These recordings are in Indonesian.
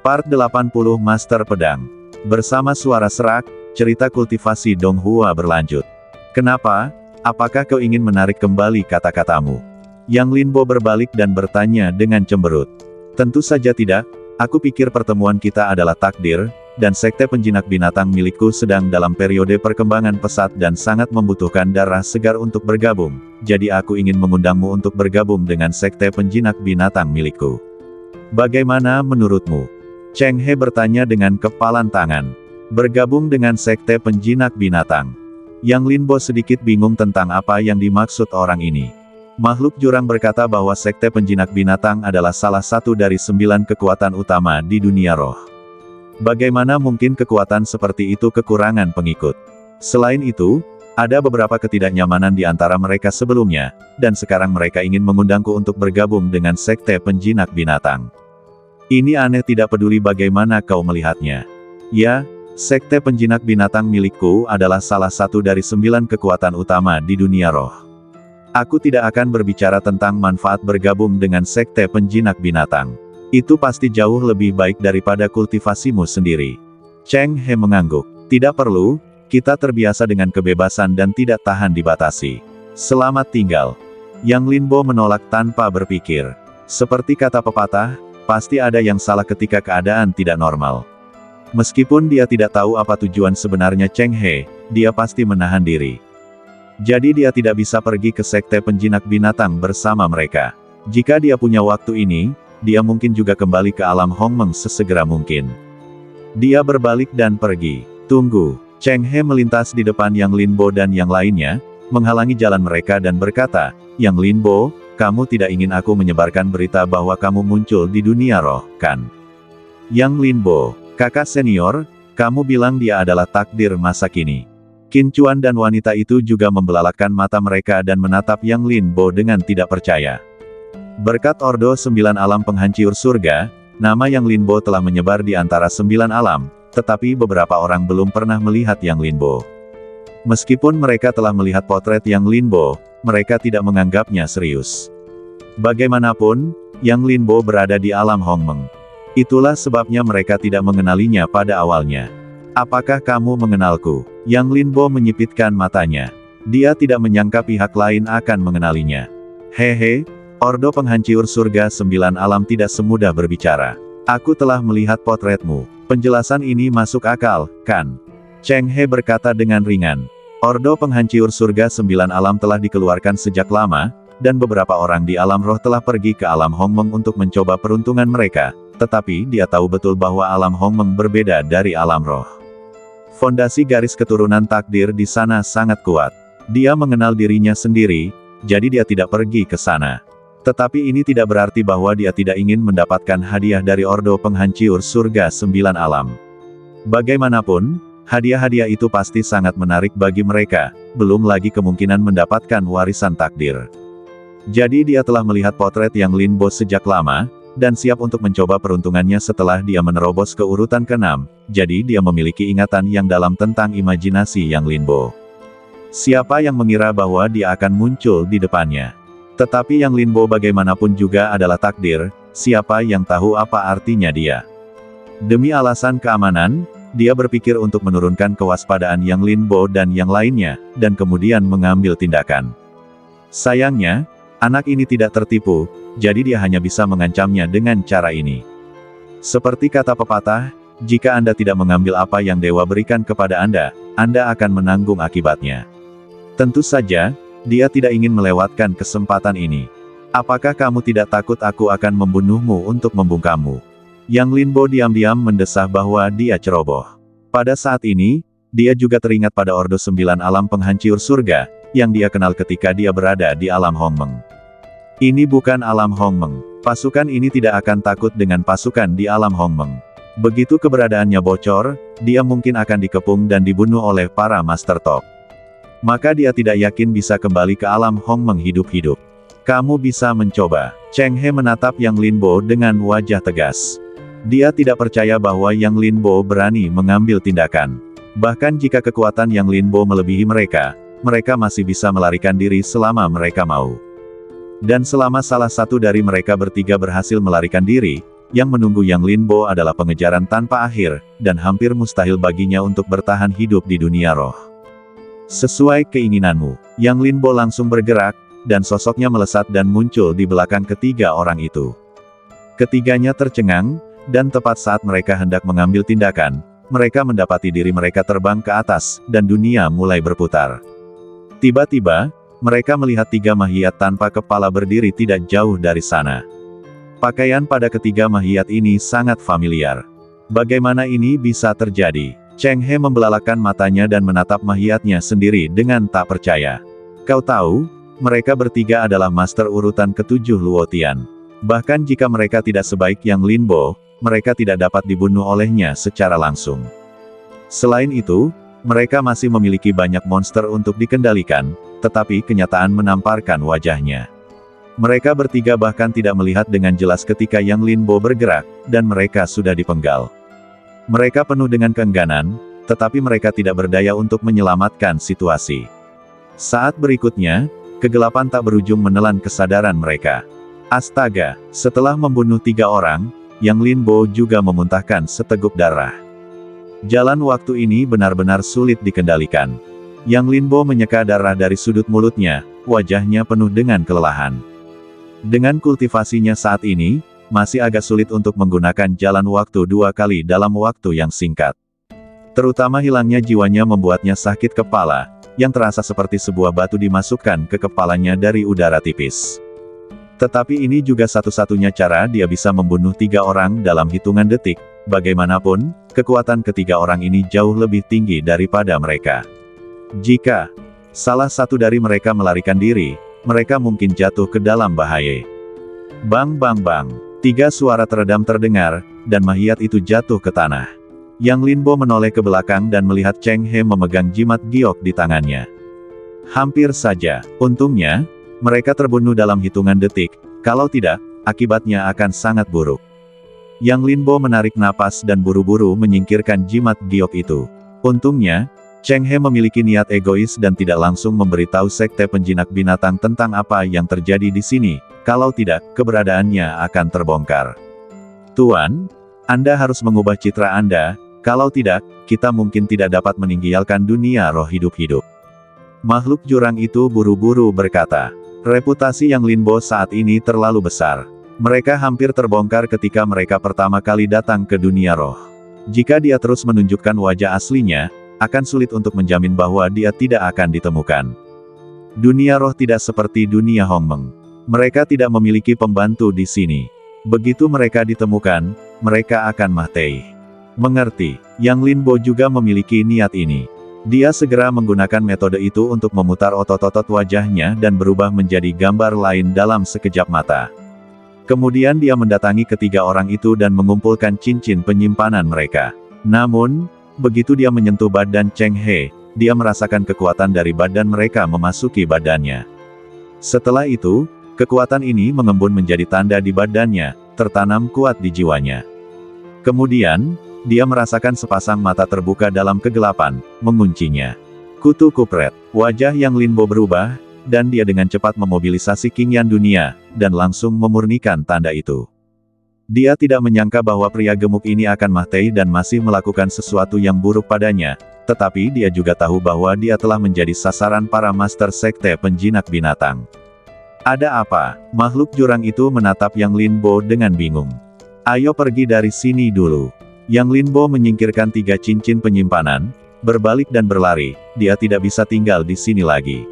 Part 80 Master Pedang. Bersama suara serak, cerita kultivasi Donghua berlanjut. Kenapa? Apakah kau ingin menarik kembali kata-katamu? Yang Linbo berbalik dan bertanya dengan cemberut. Tentu saja tidak, aku pikir pertemuan kita adalah takdir, dan sekte penjinak binatang milikku sedang dalam periode perkembangan pesat dan sangat membutuhkan darah segar untuk bergabung, jadi aku ingin mengundangmu untuk bergabung dengan sekte penjinak binatang milikku. Bagaimana menurutmu? Cheng He bertanya dengan kepalan tangan. Bergabung dengan sekte penjinak binatang. Yang Linbo sedikit bingung tentang apa yang dimaksud orang ini. Makhluk jurang berkata bahwa sekte penjinak binatang adalah salah satu dari 9 kekuatan utama di dunia roh. Bagaimana mungkin kekuatan seperti itu kekurangan pengikut? Selain itu, ada beberapa ketidaknyamanan di antara mereka sebelumnya, dan sekarang mereka ingin mengundangku untuk bergabung dengan sekte penjinak binatang. Ini aneh, tidak peduli bagaimana kau melihatnya. Ya, sekte penjinak binatang milikku adalah salah satu dari 9 kekuatan utama di dunia roh. Aku tidak akan berbicara tentang manfaat bergabung dengan sekte penjinak binatang. Itu pasti jauh lebih baik daripada kultivasimu sendiri. Cheng He mengangguk. Tidak perlu, kita terbiasa dengan kebebasan dan tidak tahan dibatasi. Selamat tinggal. Yang Linbo menolak tanpa berpikir. Seperti kata pepatah, pasti ada yang salah ketika keadaan tidak normal. Meskipun dia tidak tahu apa tujuan sebenarnya Cheng He, dia pasti menahan diri. Jadi dia tidak bisa pergi ke sekte penjinak binatang bersama mereka. Jika dia punya waktu ini, dia mungkin juga kembali ke alam Hongmeng sesegera mungkin. Dia berbalik dan pergi. Tunggu. Cheng He melintas di depan Yang Linbo dan yang lainnya, menghalangi jalan mereka dan berkata, Yang Linbo, kamu tidak ingin aku menyebarkan berita bahwa kamu muncul di dunia roh, kan? Yang Linbo, kakak senior, kamu bilang dia adalah takdir masa kini. Qin Chuan dan wanita itu juga membelalakkan mata mereka dan menatap Yang Linbo dengan tidak percaya. Berkat Ordo 9 Alam Penghancur Surga, nama Yang Linbo telah menyebar di antara 9 alam, tetapi beberapa orang belum pernah melihat Yang Linbo. Meskipun mereka telah melihat potret Yang Linbo, mereka tidak menganggapnya serius. Bagaimanapun, Yang Linbo berada di alam Hongmeng. Itulah sebabnya mereka tidak mengenalinya pada awalnya. Apakah kamu mengenalku? Yang Linbo menyipitkan matanya. Dia tidak menyangka pihak lain akan mengenalinya. Hehe. Ordo Penghancur Surga 9 Alam tidak semudah berbicara. Aku telah melihat potretmu. Penjelasan ini masuk akal, kan? Cheng He berkata dengan ringan. Ordo Penghancur Surga 9 Alam telah dikeluarkan sejak lama, dan beberapa orang di alam roh telah pergi ke alam Hongmeng untuk mencoba peruntungan mereka, tetapi dia tahu betul bahwa alam Hongmeng berbeda dari alam roh. Fondasi garis keturunan takdir di sana sangat kuat. Dia mengenal dirinya sendiri, jadi dia tidak pergi ke sana. Tetapi ini tidak berarti bahwa dia tidak ingin mendapatkan hadiah dari Ordo Penghancur Surga 9 Alam. Bagaimanapun, hadiah-hadiah itu pasti sangat menarik bagi mereka, belum lagi kemungkinan mendapatkan warisan takdir. Jadi dia telah melihat potret Yang Linbo sejak lama, dan siap untuk mencoba peruntungannya setelah dia menerobos ke urutan ke-6, jadi dia memiliki ingatan yang dalam tentang imajinasi Yang Linbo. Siapa yang mengira bahwa dia akan muncul di depannya? Tetapi Yang Linbo bagaimanapun juga adalah takdir, siapa yang tahu apa artinya dia. Demi alasan keamanan, dia berpikir untuk menurunkan kewaspadaan Yang Linbo dan yang lainnya, dan kemudian mengambil tindakan. Sayangnya, anak ini tidak tertipu, jadi dia hanya bisa mengancamnya dengan cara ini. Seperti kata pepatah, jika Anda tidak mengambil apa yang dewa berikan kepada Anda akan menanggung akibatnya. Tentu saja, dia tidak ingin melewatkan kesempatan ini. Apakah kamu tidak takut aku akan membunuhmu untuk membungkammu? Yang Linbo diam-diam mendesah bahwa dia ceroboh. Pada saat ini, dia juga teringat pada Ordo 9 Alam Penghancur Surga, yang dia kenal ketika dia berada di alam Hongmeng. Ini bukan alam Hongmeng. Pasukan ini tidak akan takut dengan pasukan di alam Hongmeng. Begitu keberadaannya bocor, dia mungkin akan dikepung dan dibunuh oleh para Master Top. Maka dia tidak yakin bisa kembali ke alam Hongmeng hidup-hidup. Kamu bisa mencoba. Cheng He menatap Yang Linbo dengan wajah tegas. Dia tidak percaya bahwa Yang Linbo berani mengambil tindakan. Bahkan jika kekuatan Yang Linbo melebihi mereka, mereka masih bisa melarikan diri selama mereka mau. Dan selama salah satu dari mereka bertiga berhasil melarikan diri, yang menunggu Yang Linbo adalah pengejaran tanpa akhir, dan hampir mustahil baginya untuk bertahan hidup di dunia roh. Sesuai keinginanmu, Yang Linbo langsung bergerak, dan sosoknya melesat dan muncul di belakang ketiga orang itu. Ketiganya tercengang, dan tepat saat mereka hendak mengambil tindakan, mereka mendapati diri mereka terbang ke atas, dan dunia mulai berputar. Tiba-tiba, mereka melihat tiga makhluk tanpa kepala berdiri tidak jauh dari sana. Pakaian pada ketiga makhluk ini sangat familiar. Bagaimana ini bisa terjadi? Cheng He membelalakan matanya dan menatap makhluknya sendiri dengan tak percaya. Kau tahu, mereka bertiga adalah master urutan ketujuh Luotian. Bahkan jika mereka tidak sebaik Yang Linbo, mereka tidak dapat dibunuh olehnya secara langsung. Selain itu, mereka masih memiliki banyak monster untuk dikendalikan, tetapi kenyataan menamparkan wajahnya. Mereka bertiga bahkan tidak melihat dengan jelas ketika Yang Linbo bergerak, dan mereka sudah dipenggal. Mereka penuh dengan keengganan, tetapi mereka tidak berdaya untuk menyelamatkan situasi. Saat berikutnya, kegelapan tak berujung menelan kesadaran mereka. Astaga, setelah membunuh tiga orang, Yang Linbo juga memuntahkan seteguk darah. Jalan waktu ini benar-benar sulit dikendalikan. Yang Linbo menyeka darah dari sudut mulutnya, wajahnya penuh dengan kelelahan. Dengan kultivasinya saat ini, masih agak sulit untuk menggunakan jalan waktu dua kali dalam waktu yang singkat. Terutama hilangnya jiwanya membuatnya sakit kepala, yang terasa seperti sebuah batu dimasukkan ke kepalanya dari udara tipis. Tetapi ini juga satu-satunya cara dia bisa membunuh tiga orang dalam hitungan detik. Bagaimanapun, kekuatan ketiga orang ini jauh lebih tinggi daripada mereka. Jika salah satu dari mereka melarikan diri, mereka mungkin jatuh ke dalam bahaya. Bang bang bang, tiga suara teredam terdengar, dan makhluk itu jatuh ke tanah. Yang Linbo menoleh ke belakang dan melihat Cheng He memegang jimat giok di tangannya. Hampir saja, untungnya, mereka terbunuh dalam hitungan detik, kalau tidak, akibatnya akan sangat buruk. Yang Linbo menarik napas dan buru-buru menyingkirkan jimat giok itu. Untungnya, Cheng He memiliki niat egois dan tidak langsung memberitahu sekte penjinak binatang tentang apa yang terjadi di sini, kalau tidak, keberadaannya akan terbongkar. Tuan, Anda harus mengubah citra Anda, kalau tidak, kita mungkin tidak dapat meninggalkan dunia roh hidup-hidup. Makhluk jurang itu buru-buru berkata. Reputasi Yang Linbo saat ini terlalu besar. Mereka hampir terbongkar ketika mereka pertama kali datang ke dunia roh. Jika dia terus menunjukkan wajah aslinya, akan sulit untuk menjamin bahwa dia tidak akan ditemukan. Dunia roh tidak seperti dunia Hongmeng. Mereka tidak memiliki pembantu di sini. Begitu mereka ditemukan, mereka akan mati. Mengerti, Yang Linbo juga memiliki niat ini. Dia segera menggunakan metode itu untuk memutar otot-otot wajahnya dan berubah menjadi gambar lain dalam sekejap mata. Kemudian dia mendatangi ketiga orang itu dan mengumpulkan cincin penyimpanan mereka. Namun, begitu dia menyentuh badan Cheng He, dia merasakan kekuatan dari badan mereka memasuki badannya. Setelah itu, kekuatan ini mengembun menjadi tanda di badannya, tertanam kuat di jiwanya. Kemudian, dia merasakan sepasang mata terbuka dalam kegelapan, menguncinya. Kutu kupret, wajah Yang Linbo berubah, dan dia dengan cepat memobilisasi Qingyan dunia, dan langsung memurnikan tanda itu. Dia tidak menyangka bahwa pria gemuk ini akan mati dan masih melakukan sesuatu yang buruk padanya, tetapi dia juga tahu bahwa dia telah menjadi sasaran para master sekte penjinak binatang. Ada apa? Makhluk jurang itu menatap Yang Linbo dengan bingung. Ayo pergi dari sini dulu. Yang Linbo menyingkirkan tiga cincin penyimpanan, berbalik dan berlari, dia tidak bisa tinggal di sini lagi.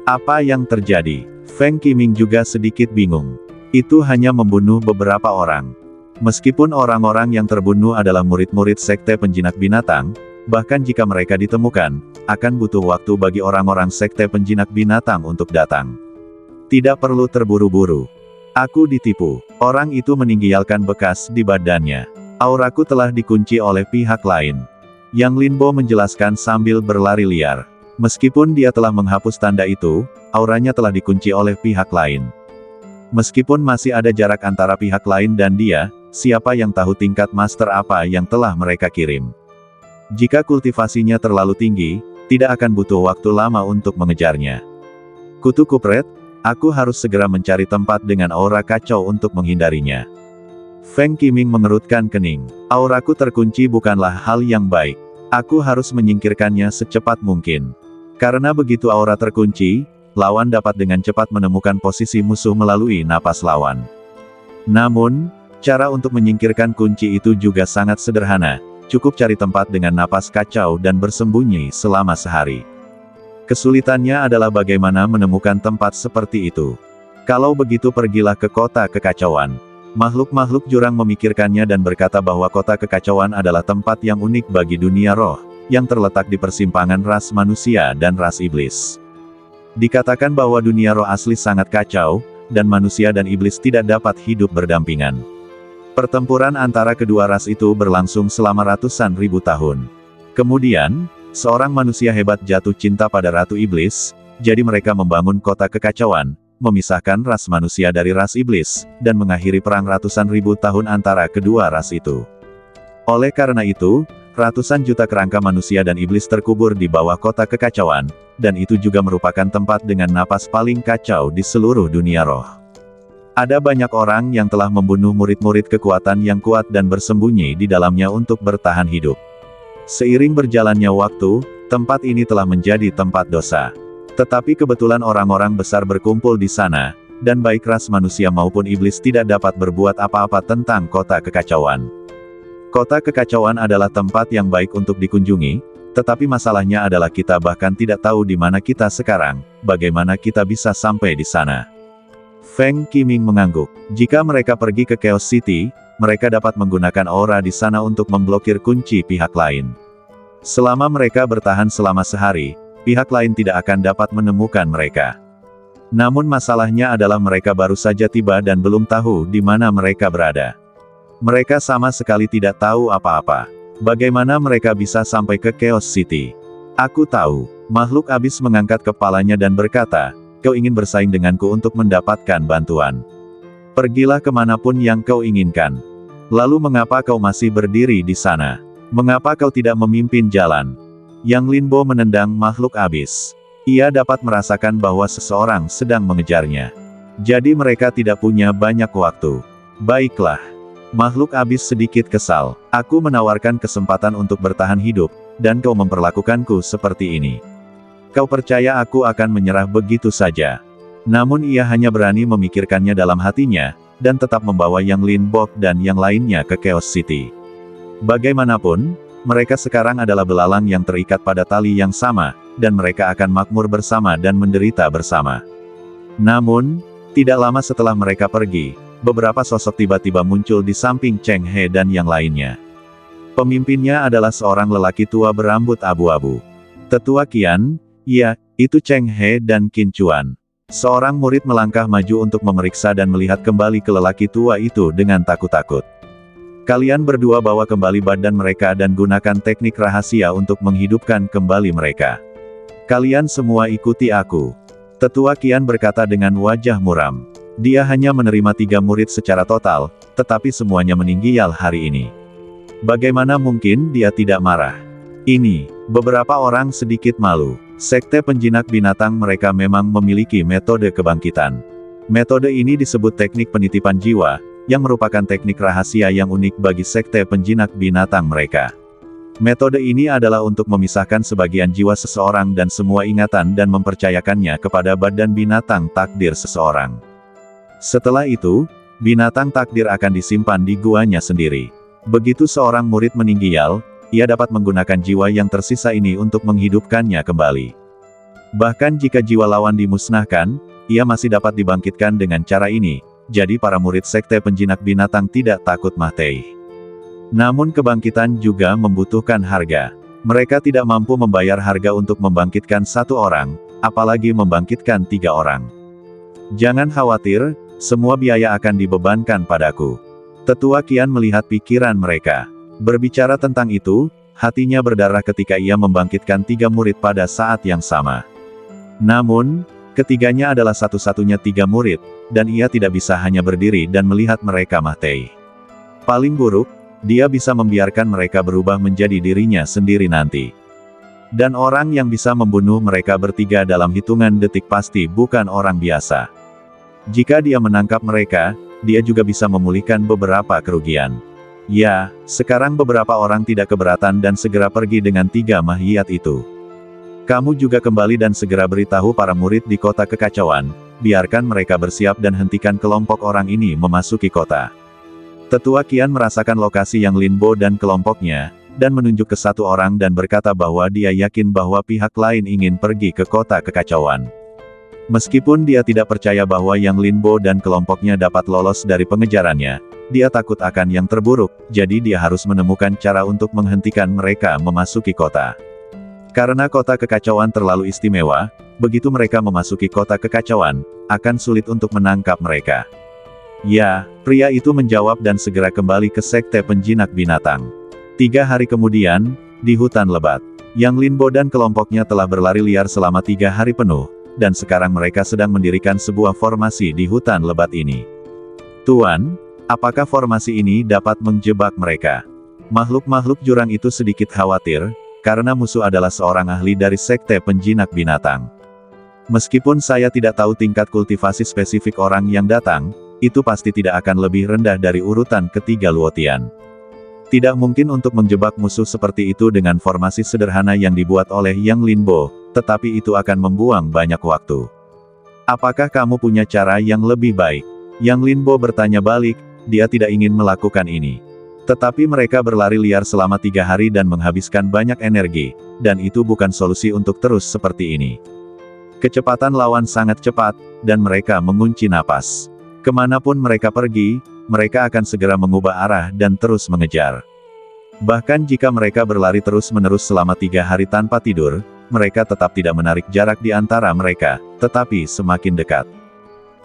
Apa yang terjadi? Feng Qiming juga sedikit bingung. Itu hanya membunuh beberapa orang. Meskipun orang-orang yang terbunuh adalah murid-murid sekte penjinak binatang, bahkan jika mereka ditemukan, akan butuh waktu bagi orang-orang sekte penjinak binatang untuk datang. Tidak perlu terburu-buru. Aku ditipu. Orang itu meninggalkan bekas di badannya. Auraku telah dikunci oleh pihak lain. Yang Linbo menjelaskan sambil berlari liar. Meskipun dia telah menghapus tanda itu, auranya telah dikunci oleh pihak lain. Meskipun masih ada jarak antara pihak lain dan dia, siapa yang tahu tingkat master apa yang telah mereka kirim. Jika kultivasinya terlalu tinggi, tidak akan butuh waktu lama untuk mengejarnya. Kutu kupret, aku harus segera mencari tempat dengan aura kacau untuk menghindarinya. Feng Qiming mengerutkan kening. Auraku terkunci bukanlah hal yang baik. Aku harus menyingkirkannya secepat mungkin. Karena begitu aura terkunci, lawan dapat dengan cepat menemukan posisi musuh melalui napas lawan. Namun, cara untuk menyingkirkan kunci itu juga sangat sederhana, cukup cari tempat dengan napas kacau dan bersembunyi selama sehari. Kesulitannya adalah bagaimana menemukan tempat seperti itu. Kalau begitu pergilah ke kota kekacauan. Makhluk-makhluk jurang memikirkannya dan berkata bahwa kota kekacauan adalah tempat yang unik bagi dunia roh, yang terletak di persimpangan ras manusia dan ras iblis. Dikatakan bahwa dunia roh asli sangat kacau, dan manusia dan iblis tidak dapat hidup berdampingan. Pertempuran antara kedua ras itu berlangsung selama ratusan ribu tahun. Kemudian, seorang manusia hebat jatuh cinta pada Ratu Iblis, jadi mereka membangun kota kekacauan, memisahkan ras manusia dari ras iblis, dan mengakhiri perang ratusan ribu tahun antara kedua ras itu. Oleh karena itu, ratusan juta kerangka manusia dan iblis terkubur di bawah kota kekacauan, dan itu juga merupakan tempat dengan napas paling kacau di seluruh dunia roh. Ada banyak orang yang telah membunuh murid-murid kekuatan yang kuat dan bersembunyi di dalamnya untuk bertahan hidup. Seiring berjalannya waktu, tempat ini telah menjadi tempat dosa. Tetapi kebetulan orang-orang besar berkumpul di sana, dan baik ras manusia maupun iblis tidak dapat berbuat apa-apa tentang kota kekacauan. Kota kekacauan adalah tempat yang baik untuk dikunjungi, tetapi masalahnya adalah kita bahkan tidak tahu di mana kita sekarang, bagaimana kita bisa sampai di sana. Feng Qiming mengangguk. Jika mereka pergi ke Chaos City, mereka dapat menggunakan aura di sana untuk memblokir kunci pihak lain. Selama mereka bertahan selama sehari, pihak lain tidak akan dapat menemukan mereka. Namun masalahnya adalah mereka baru saja tiba dan belum tahu di mana mereka berada. Mereka sama sekali tidak tahu apa-apa. Bagaimana mereka bisa sampai ke Chaos City? Aku tahu. Makhluk abis mengangkat kepalanya dan berkata, kau ingin bersaing denganku untuk mendapatkan bantuan. Pergilah kemanapun yang kau inginkan. Lalu mengapa kau masih berdiri di sana? Mengapa kau tidak memimpin jalan? Yang Linbo menendang makhluk abis. Ia dapat merasakan bahwa seseorang sedang mengejarnya. Jadi mereka tidak punya banyak waktu. Baiklah. Makhluk abis sedikit kesal. Aku menawarkan kesempatan untuk bertahan hidup, dan kau memperlakukanku seperti ini. Kau percaya aku akan menyerah begitu saja? Namun ia hanya berani memikirkannya dalam hatinya, dan tetap membawa Yang Linbo dan yang lainnya ke Chaos City. Bagaimanapun, mereka sekarang adalah belalang yang terikat pada tali yang sama, dan mereka akan makmur bersama dan menderita bersama. Namun, tidak lama setelah mereka pergi, beberapa sosok tiba-tiba muncul di samping Cheng He dan yang lainnya. Pemimpinnya adalah seorang lelaki tua berambut abu-abu. Tetua Qian, ya, itu Cheng He dan Qin Chuan. Seorang murid melangkah maju untuk memeriksa dan melihat kembali ke lelaki tua itu dengan takut-takut. Kalian berdua bawa kembali badan mereka dan gunakan teknik rahasia untuk menghidupkan kembali mereka. Kalian semua ikuti aku. Tetua Qian berkata dengan wajah muram. Dia hanya menerima 3 murid secara total, tetapi semuanya meninggal hari ini. Bagaimana mungkin dia tidak marah? Ini, beberapa orang sedikit malu. Sekte penjinak binatang mereka memang memiliki metode kebangkitan. Metode ini disebut teknik penitipan jiwa, yang merupakan teknik rahasia yang unik bagi sekte penjinak binatang mereka. Metode ini adalah untuk memisahkan sebagian jiwa seseorang dan semua ingatan dan mempercayakannya kepada badan binatang takdir seseorang. Setelah itu, binatang takdir akan disimpan di guanya sendiri. Begitu seorang murid meninggal, ia dapat menggunakan jiwa yang tersisa ini untuk menghidupkannya kembali. Bahkan jika jiwa lawan dimusnahkan, ia masih dapat dibangkitkan dengan cara ini. Jadi para murid sekte penjinak binatang tidak takut mati. Namun kebangkitan juga membutuhkan harga. Mereka tidak mampu membayar harga untuk membangkitkan 1 orang, apalagi membangkitkan 3 orang. Jangan khawatir, semua biaya akan dibebankan padaku. Tetua Qian melihat pikiran mereka. Berbicara tentang itu, hatinya berdarah ketika ia membangkitkan 3 murid pada saat yang sama. Namun, ketiganya adalah satu-satunya 3 murid, dan ia tidak bisa hanya berdiri dan melihat mereka mati. Paling buruk, dia bisa membiarkan mereka berubah menjadi dirinya sendiri nanti. Dan orang yang bisa membunuh mereka bertiga dalam hitungan detik pasti bukan orang biasa. Jika dia menangkap mereka, dia juga bisa memulihkan beberapa kerugian. Ya, sekarang beberapa orang tidak keberatan dan segera pergi dengan 3 mahyiyat itu. Kamu juga kembali dan segera beritahu para murid di kota kekacauan, biarkan mereka bersiap dan hentikan kelompok orang ini memasuki kota. Tetua Qian merasakan lokasi yang Linbo dan kelompoknya, dan menunjuk ke satu orang dan berkata bahwa dia yakin bahwa pihak lain ingin pergi ke kota kekacauan. Meskipun dia tidak percaya bahwa Yang Linbo dan kelompoknya dapat lolos dari pengejarannya, dia takut akan yang terburuk, jadi dia harus menemukan cara untuk menghentikan mereka memasuki kota. Karena kota kekacauan terlalu istimewa, begitu mereka memasuki kota kekacauan, akan sulit untuk menangkap mereka. Ya, pria itu menjawab dan segera kembali ke sekte penjinak binatang. 3 hari kemudian, di hutan lebat, Yang Linbo dan kelompoknya telah berlari liar selama 3 hari penuh, dan sekarang mereka sedang mendirikan sebuah formasi di hutan lebat ini. Tuan, apakah formasi ini dapat menjebak mereka? Makhluk-makhluk jurang itu sedikit khawatir, karena musuh adalah seorang ahli dari sekte penjinak binatang. Meskipun saya tidak tahu tingkat kultivasi spesifik orang yang datang, itu pasti tidak akan lebih rendah dari urutan ketiga Luotian. Tidak mungkin untuk menjebak musuh seperti itu dengan formasi sederhana yang dibuat oleh Yang Linbo, tetapi itu akan membuang banyak waktu. Apakah kamu punya cara yang lebih baik? Yang Linbo bertanya balik, dia tidak ingin melakukan ini. Tetapi mereka berlari liar selama 3 hari dan menghabiskan banyak energi, dan itu bukan solusi untuk terus seperti ini. Kecepatan lawan sangat cepat, dan mereka mengunci napas. Kemanapun mereka pergi, mereka akan segera mengubah arah dan terus mengejar. Bahkan jika mereka berlari terus-menerus selama 3 hari tanpa tidur, mereka tetap tidak menarik jarak di antara mereka, tetapi semakin dekat.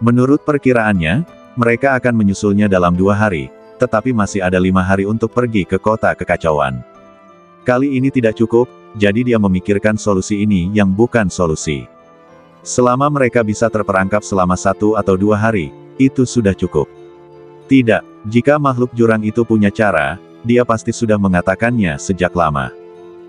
Menurut perkiraannya, mereka akan menyusulnya dalam 2 hari, tetapi masih ada 5 hari untuk pergi ke kota kekacauan. Kali ini tidak cukup, jadi dia memikirkan solusi ini yang bukan solusi. Selama mereka bisa terperangkap selama 1 atau 2 hari, itu sudah cukup. Tidak, jika makhluk jurang itu punya cara, dia pasti sudah mengatakannya sejak lama.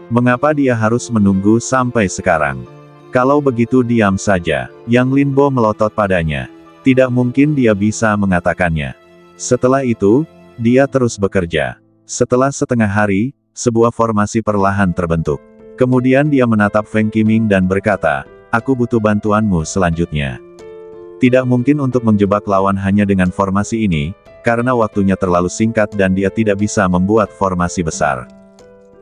Mengapa dia harus menunggu sampai sekarang? Kalau begitu diam saja, Yang Linbo melotot padanya. Tidak mungkin dia bisa mengatakannya. Setelah itu, dia terus bekerja. Setelah setengah hari, sebuah formasi perlahan terbentuk. Kemudian dia menatap Feng Qiming dan berkata, "Aku butuh bantuanmu selanjutnya." Tidak mungkin untuk menjebak lawan hanya dengan formasi ini, karena waktunya terlalu singkat dan dia tidak bisa membuat formasi besar.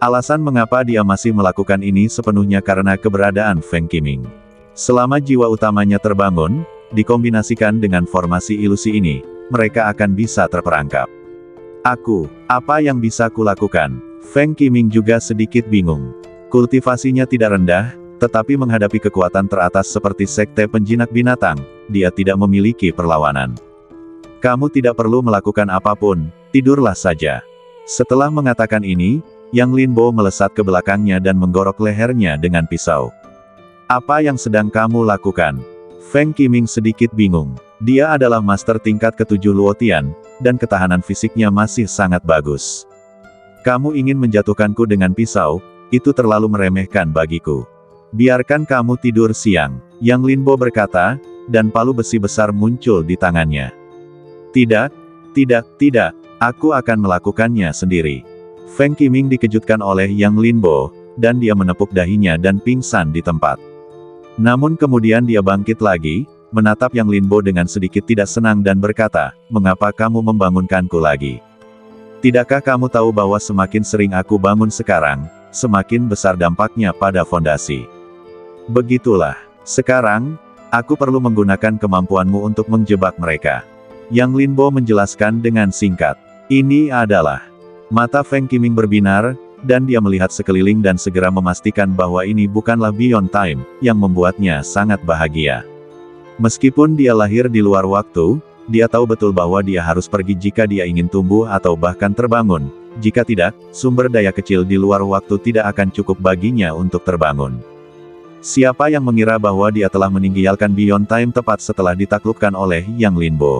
Alasan mengapa dia masih melakukan ini sepenuhnya karena keberadaan Feng Qiming. Selama jiwa utamanya terbangun, dikombinasikan dengan formasi ilusi ini, mereka akan bisa terperangkap. Apa yang bisa kulakukan? Feng Qiming juga sedikit bingung. Kultivasinya tidak rendah, tetapi menghadapi kekuatan teratas seperti sekte penjinak binatang, dia tidak memiliki perlawanan. Kamu tidak perlu melakukan apapun, tidurlah saja. Setelah mengatakan ini, Yang Linbo melesat ke belakangnya dan menggorok lehernya dengan pisau. Apa yang sedang kamu lakukan? Feng Qiming sedikit bingung. Dia adalah master tingkat ke-7 Luotian, dan ketahanan fisiknya masih sangat bagus. Kamu ingin menjatuhkanku dengan pisau, itu terlalu meremehkan bagiku. Biarkan kamu tidur siang, Yang Linbo berkata, dan palu besi besar muncul di tangannya. Tidak, aku akan melakukannya sendiri. Feng Qiming dikejutkan oleh Yang Linbo, dan dia menepuk dahinya dan pingsan di tempat. Namun kemudian dia bangkit lagi, menatap Yang Linbo dengan sedikit tidak senang dan berkata, "Mengapa kamu membangunkanku lagi? Tidakkah kamu tahu bahwa semakin sering aku bangun sekarang, semakin besar dampaknya pada fondasi? Begitulah. Sekarang, aku perlu menggunakan kemampuanmu untuk menjebak mereka." Yang Linbo menjelaskan dengan singkat. Ini adalah. Mata Feng Qiming berbinar, dan dia melihat sekeliling dan segera memastikan bahwa ini bukanlah Beyond Time, yang membuatnya sangat bahagia. Meskipun dia lahir di luar waktu, dia tahu betul bahwa dia harus pergi jika dia ingin tumbuh atau bahkan terbangun. Jika tidak, sumber daya kecil di luar waktu tidak akan cukup baginya untuk terbangun. Siapa yang mengira bahwa dia telah meninggalkan Beyond Time tepat setelah ditaklukkan oleh Yang Linbo?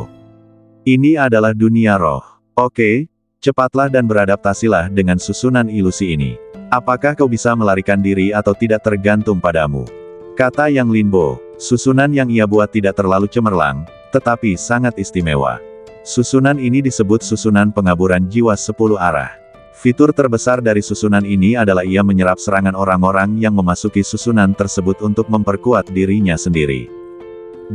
Ini adalah dunia roh. Oke. Cepatlah dan beradaptasilah dengan susunan ilusi ini. Apakah kau bisa melarikan diri atau tidak tergantung padamu? Kata Yang Linbo. Susunan yang ia buat tidak terlalu cemerlang, tetapi sangat istimewa. Susunan ini disebut susunan pengaburan jiwa 10 arah. Fitur terbesar dari susunan ini adalah ia menyerap serangan orang-orang yang memasuki susunan tersebut untuk memperkuat dirinya sendiri.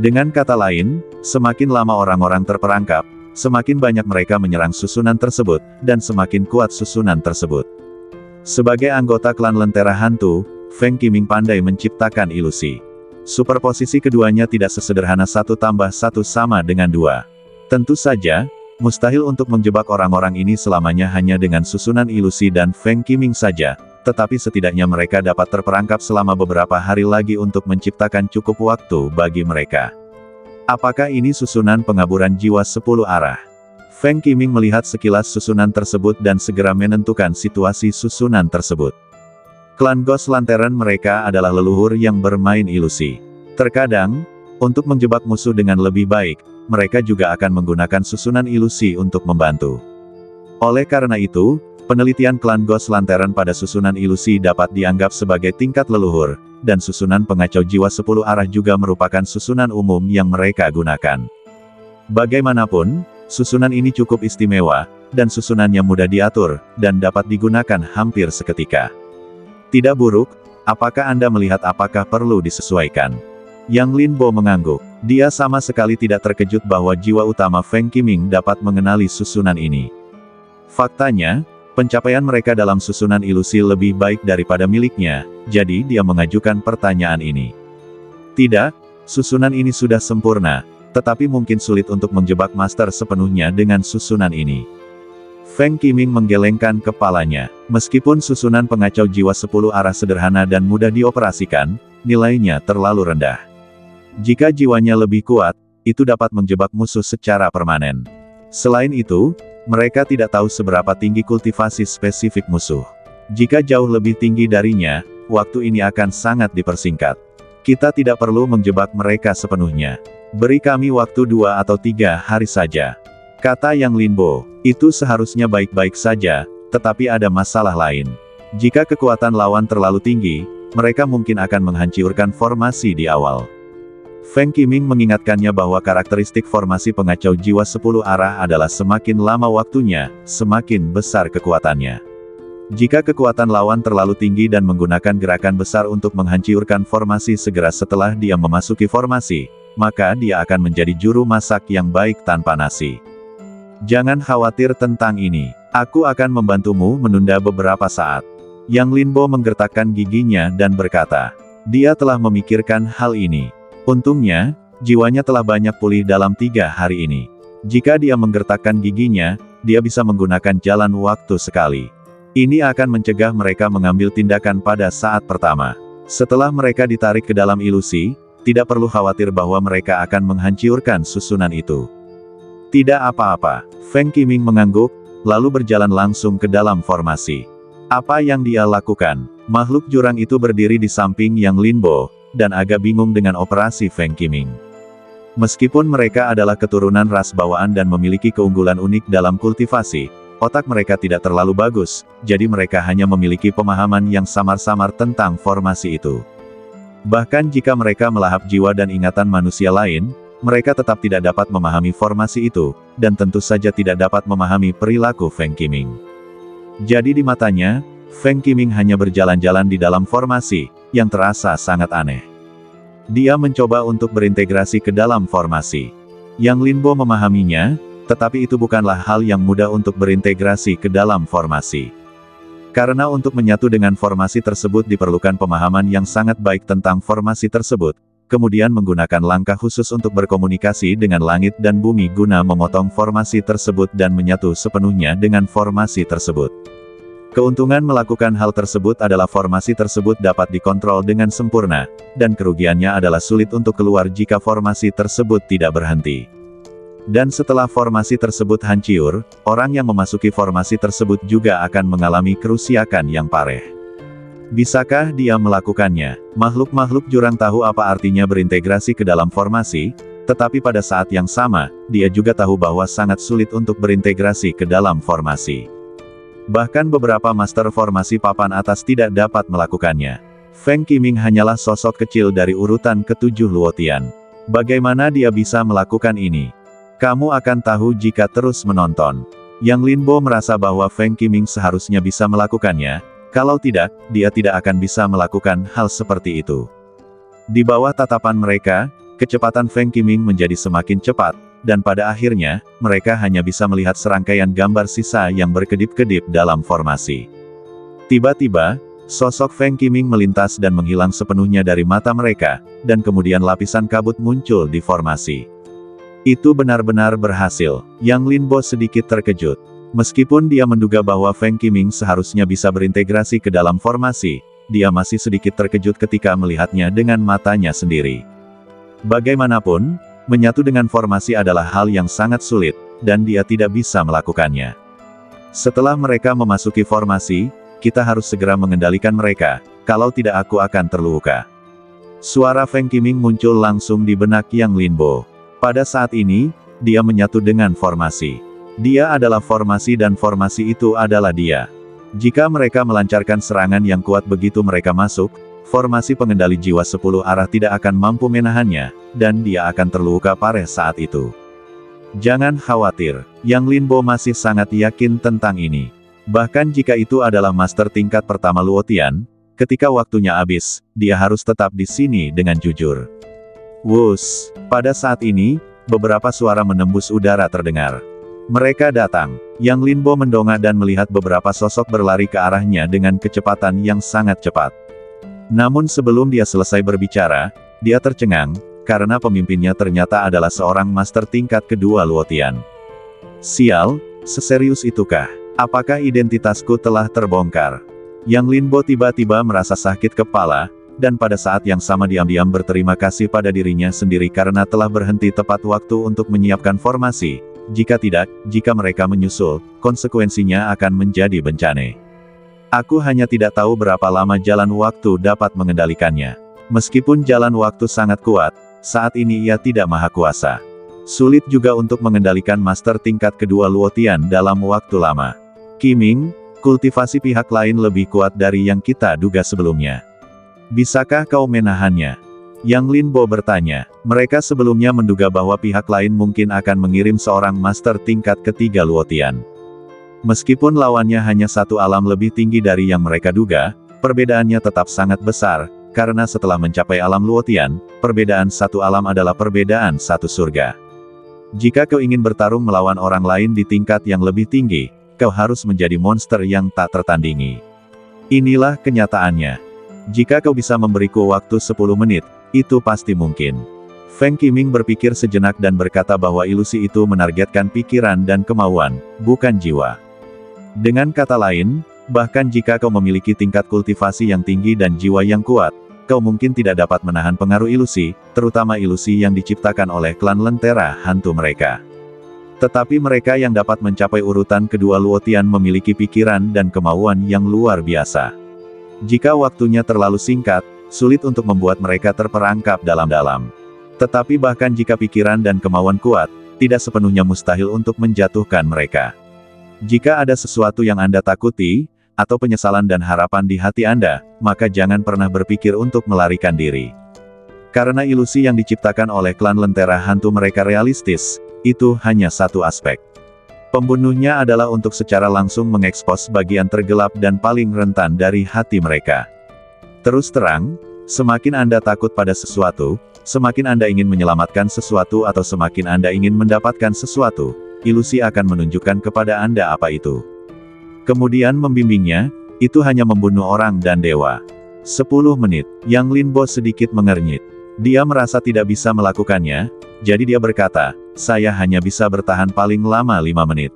Dengan kata lain, semakin lama orang-orang terperangkap, semakin banyak mereka menyerang susunan tersebut, dan semakin kuat susunan tersebut. Sebagai anggota klan Lentera Hantu, Feng Qiming pandai menciptakan ilusi. Superposisi keduanya tidak sesederhana 1 tambah 1 sama dengan 2. Tentu saja, mustahil untuk menjebak orang-orang ini selamanya hanya dengan susunan ilusi dan Feng Qiming saja, tetapi setidaknya mereka dapat terperangkap selama beberapa hari lagi untuk menciptakan cukup waktu bagi mereka. Apakah ini susunan pengaburan jiwa 10 arah? Feng Qiming melihat sekilas susunan tersebut dan segera menentukan situasi susunan tersebut. Klan Ghost Lantern mereka adalah leluhur yang bermain ilusi. Terkadang, untuk menjebak musuh dengan lebih baik, mereka juga akan menggunakan susunan ilusi untuk membantu. Oleh karena itu, penelitian klan Ghost Lantern pada susunan ilusi dapat dianggap sebagai tingkat leluhur, dan susunan pengacau jiwa 10 arah juga merupakan susunan umum yang mereka gunakan. Bagaimanapun, susunan ini cukup istimewa, dan susunannya mudah diatur, dan dapat digunakan hampir seketika. Tidak buruk, apakah Anda melihat apakah perlu disesuaikan? Yang Lin Bo mengangguk. Dia sama sekali tidak terkejut bahwa jiwa utama Feng Qiming dapat mengenali susunan ini. Faktanya, pencapaian mereka dalam susunan ilusi lebih baik daripada miliknya, jadi dia mengajukan pertanyaan ini. Tidak, susunan ini sudah sempurna, tetapi mungkin sulit untuk menjebak master sepenuhnya dengan susunan ini. Feng Qiming menggelengkan kepalanya. Meskipun susunan pengacau jiwa 10 arah sederhana dan mudah dioperasikan, nilainya terlalu rendah. Jika jiwanya lebih kuat, itu dapat menjebak musuh secara permanen. Selain itu, mereka tidak tahu seberapa tinggi kultivasi spesifik musuh. Jika jauh lebih tinggi darinya, waktu ini akan sangat dipersingkat. Kita tidak perlu menjebak mereka sepenuhnya. Beri kami waktu 2 atau 3 hari saja. Kata Yang Lin Bo. Itu seharusnya baik-baik saja, tetapi ada masalah lain. Jika kekuatan lawan terlalu tinggi, mereka mungkin akan menghancurkan formasi di awal. Feng Qiming mengingatkannya bahwa karakteristik formasi pengacau jiwa 10 arah adalah semakin lama waktunya, semakin besar kekuatannya. Jika kekuatan lawan terlalu tinggi dan menggunakan gerakan besar untuk menghancurkan formasi segera setelah dia memasuki formasi, maka dia akan menjadi juru masak yang baik tanpa nasi. Jangan khawatir tentang ini. Aku akan membantumu menunda beberapa saat. Yang Lin Bo menggertakkan giginya dan berkata, dia telah memikirkan hal ini. Untungnya, jiwanya telah banyak pulih dalam 3 hari ini. Jika dia menggertakkan giginya, dia bisa menggunakan jalan waktu sekali. Ini akan mencegah mereka mengambil tindakan pada saat pertama. Setelah mereka ditarik ke dalam ilusi, tidak perlu khawatir bahwa mereka akan menghancurkan susunan itu. Tidak apa-apa, Feng Qiming mengangguk, lalu berjalan langsung ke dalam formasi. Apa yang dia lakukan? Makhluk jurang itu berdiri di samping Yang Lin Bo, dan agak bingung dengan operasi Feng Qiming. Meskipun mereka adalah keturunan ras bawaan dan memiliki keunggulan unik dalam kultivasi, otak mereka tidak terlalu bagus, jadi mereka hanya memiliki pemahaman yang samar-samar tentang formasi itu. Bahkan jika mereka melahap jiwa dan ingatan manusia lain, mereka tetap tidak dapat memahami formasi itu, dan tentu saja tidak dapat memahami perilaku Feng Qiming. Jadi di matanya, Feng Qiming hanya berjalan-jalan di dalam formasi, yang terasa sangat aneh. Dia mencoba untuk berintegrasi ke dalam formasi. Yang Lin Bo memahaminya, tetapi itu bukanlah hal yang mudah untuk berintegrasi ke dalam formasi. Karena untuk menyatu dengan formasi tersebut diperlukan pemahaman yang sangat baik tentang formasi tersebut, kemudian menggunakan langkah khusus untuk berkomunikasi dengan langit dan bumi guna memotong formasi tersebut dan menyatu sepenuhnya dengan formasi tersebut. Keuntungan melakukan hal tersebut adalah formasi tersebut dapat dikontrol dengan sempurna, dan kerugiannya adalah sulit untuk keluar jika formasi tersebut tidak berhenti. Dan setelah formasi tersebut hancur, orang yang memasuki formasi tersebut juga akan mengalami kerusakan yang parah. Bisakah dia melakukannya? Makhluk-makhluk jurang tahu apa artinya berintegrasi ke dalam formasi, tetapi pada saat yang sama, dia juga tahu bahwa sangat sulit untuk berintegrasi ke dalam formasi. Bahkan beberapa master formasi papan atas tidak dapat melakukannya. Feng Qiming hanyalah sosok kecil dari urutan ke-7 Luotian. Bagaimana dia bisa melakukan ini? Kamu akan tahu jika terus menonton. Yang Linbo merasa bahwa Feng Qiming seharusnya bisa melakukannya, kalau tidak, dia tidak akan bisa melakukan hal seperti itu. Di bawah tatapan mereka, kecepatan Feng Qiming menjadi semakin cepat, dan pada akhirnya, mereka hanya bisa melihat serangkaian gambar sisa yang berkedip-kedip dalam formasi. Tiba-tiba, sosok Feng Qiming melintas dan menghilang sepenuhnya dari mata mereka, dan kemudian lapisan kabut muncul di formasi. Itu benar-benar berhasil. Yang Linbo sedikit terkejut. Meskipun dia menduga bahwa Feng Qiming seharusnya bisa berintegrasi ke dalam formasi, dia masih sedikit terkejut ketika melihatnya dengan matanya sendiri. Bagaimanapun, menyatu dengan formasi adalah hal yang sangat sulit, dan dia tidak bisa melakukannya. Setelah mereka memasuki formasi, kita harus segera mengendalikan mereka, kalau tidak aku akan terluka. Suara Feng Qiming muncul langsung di benak Yang Linbo. Pada saat ini, dia menyatu dengan formasi. Dia adalah formasi dan formasi itu adalah dia. Jika mereka melancarkan serangan yang kuat begitu mereka masuk, formasi pengendali jiwa 10 arah tidak akan mampu menahannya, dan dia akan terluka parah saat itu. Jangan khawatir, Yang Linbo masih sangat yakin tentang ini. Bahkan jika itu adalah master tingkat pertama Luotian, ketika waktunya habis, dia harus tetap di sini dengan jujur. Wus, pada saat ini, beberapa suara menembus udara terdengar. Mereka datang. Yang Linbo mendongak dan melihat beberapa sosok berlari ke arahnya dengan kecepatan yang sangat cepat. Namun sebelum dia selesai berbicara, dia tercengang, karena pemimpinnya ternyata adalah seorang master tingkat kedua Luotian. Sial, seserius itukah? Apakah identitasku telah terbongkar? Yang Linbo tiba-tiba merasa sakit kepala, dan pada saat yang sama diam-diam berterima kasih pada dirinya sendiri karena telah berhenti tepat waktu untuk menyiapkan formasi. Jika tidak, jika mereka menyusul, konsekuensinya akan menjadi bencana. Aku hanya tidak tahu berapa lama jalan waktu dapat mengendalikannya. Meskipun jalan waktu sangat kuat, saat ini ia tidak maha kuasa. Sulit juga untuk mengendalikan master tingkat kedua Luotian dalam waktu lama. Qiming, kultivasi pihak lain lebih kuat dari yang kita duga sebelumnya. Bisakah kau menahannya? Yang Linbo bertanya. Mereka sebelumnya menduga bahwa pihak lain mungkin akan mengirim seorang master tingkat ketiga Luotian. Meskipun lawannya hanya satu alam lebih tinggi dari yang mereka duga, perbedaannya tetap sangat besar, karena setelah mencapai alam Luotian, perbedaan satu alam adalah perbedaan satu surga. Jika kau ingin bertarung melawan orang lain di tingkat yang lebih tinggi, kau harus menjadi monster yang tak tertandingi. Inilah kenyataannya. Jika kau bisa memberiku waktu 10 menit, itu pasti mungkin. Feng Qiming berpikir sejenak dan berkata bahwa ilusi itu menargetkan pikiran dan kemauan, bukan jiwa. Dengan kata lain, bahkan jika kau memiliki tingkat kultivasi yang tinggi dan jiwa yang kuat, kau mungkin tidak dapat menahan pengaruh ilusi, terutama ilusi yang diciptakan oleh klan Lentera Hantu mereka. Tetapi mereka yang dapat mencapai urutan kedua Luotian memiliki pikiran dan kemauan yang luar biasa. Jika waktunya terlalu singkat, sulit untuk membuat mereka terperangkap dalam-dalam. Tetapi bahkan jika pikiran dan kemauan kuat, tidak sepenuhnya mustahil untuk menjatuhkan mereka. Jika ada sesuatu yang Anda takuti, atau penyesalan dan harapan di hati Anda, maka jangan pernah berpikir untuk melarikan diri. Karena ilusi yang diciptakan oleh klan Lentera Hantu mereka realistis, itu hanya satu aspek. Pembunuhnya adalah untuk secara langsung mengekspos bagian tergelap dan paling rentan dari hati mereka. Terus terang, semakin Anda takut pada sesuatu, semakin Anda ingin menyelamatkan sesuatu atau semakin Anda ingin mendapatkan sesuatu, ilusi akan menunjukkan kepada Anda apa itu. Kemudian membimbingnya, itu hanya membunuh orang dan dewa. 10 menit, Yang Linbo sedikit mengernyit. Dia merasa tidak bisa melakukannya, jadi dia berkata, saya hanya bisa bertahan paling lama 5 menit.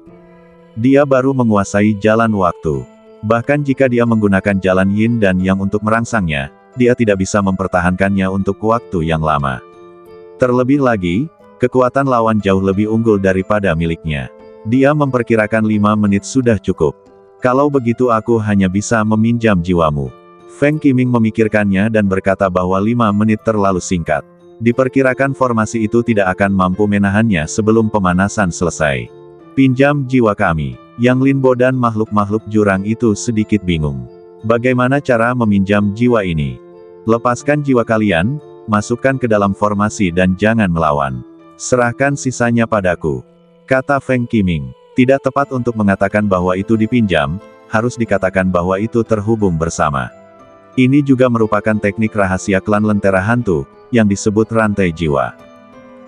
Dia baru menguasai jalan waktu. Bahkan jika dia menggunakan jalan yin dan yang untuk merangsangnya, dia tidak bisa mempertahankannya untuk waktu yang lama. Terlebih lagi, kekuatan lawan jauh lebih unggul daripada miliknya. Dia memperkirakan 5 menit sudah cukup. Kalau begitu aku hanya bisa meminjam jiwamu. Feng Qiming memikirkannya dan berkata bahwa 5 menit terlalu singkat. Diperkirakan formasi itu tidak akan mampu menahannya sebelum pemanasan selesai. Pinjam jiwa kami. Yang Linbo dan makhluk-makhluk jurang itu sedikit bingung. Bagaimana cara meminjam jiwa ini? Lepaskan jiwa kalian, masukkan ke dalam formasi dan jangan melawan. Serahkan sisanya padaku. Kata Feng Qiming. Tidak tepat untuk mengatakan bahwa itu dipinjam, harus dikatakan bahwa itu terhubung bersama. Ini juga merupakan teknik rahasia klan Lentera Hantu, yang disebut rantai jiwa.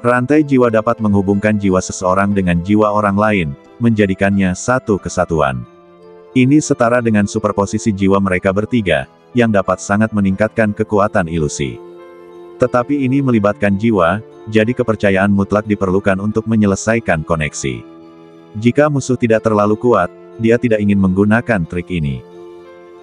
Rantai jiwa dapat menghubungkan jiwa seseorang dengan jiwa orang lain, menjadikannya satu kesatuan. Ini setara dengan superposisi jiwa mereka bertiga, yang dapat sangat meningkatkan kekuatan ilusi. Tetapi ini melibatkan jiwa, jadi kepercayaan mutlak diperlukan untuk menyelesaikan koneksi. Jika musuh tidak terlalu kuat, dia tidak ingin menggunakan trik ini.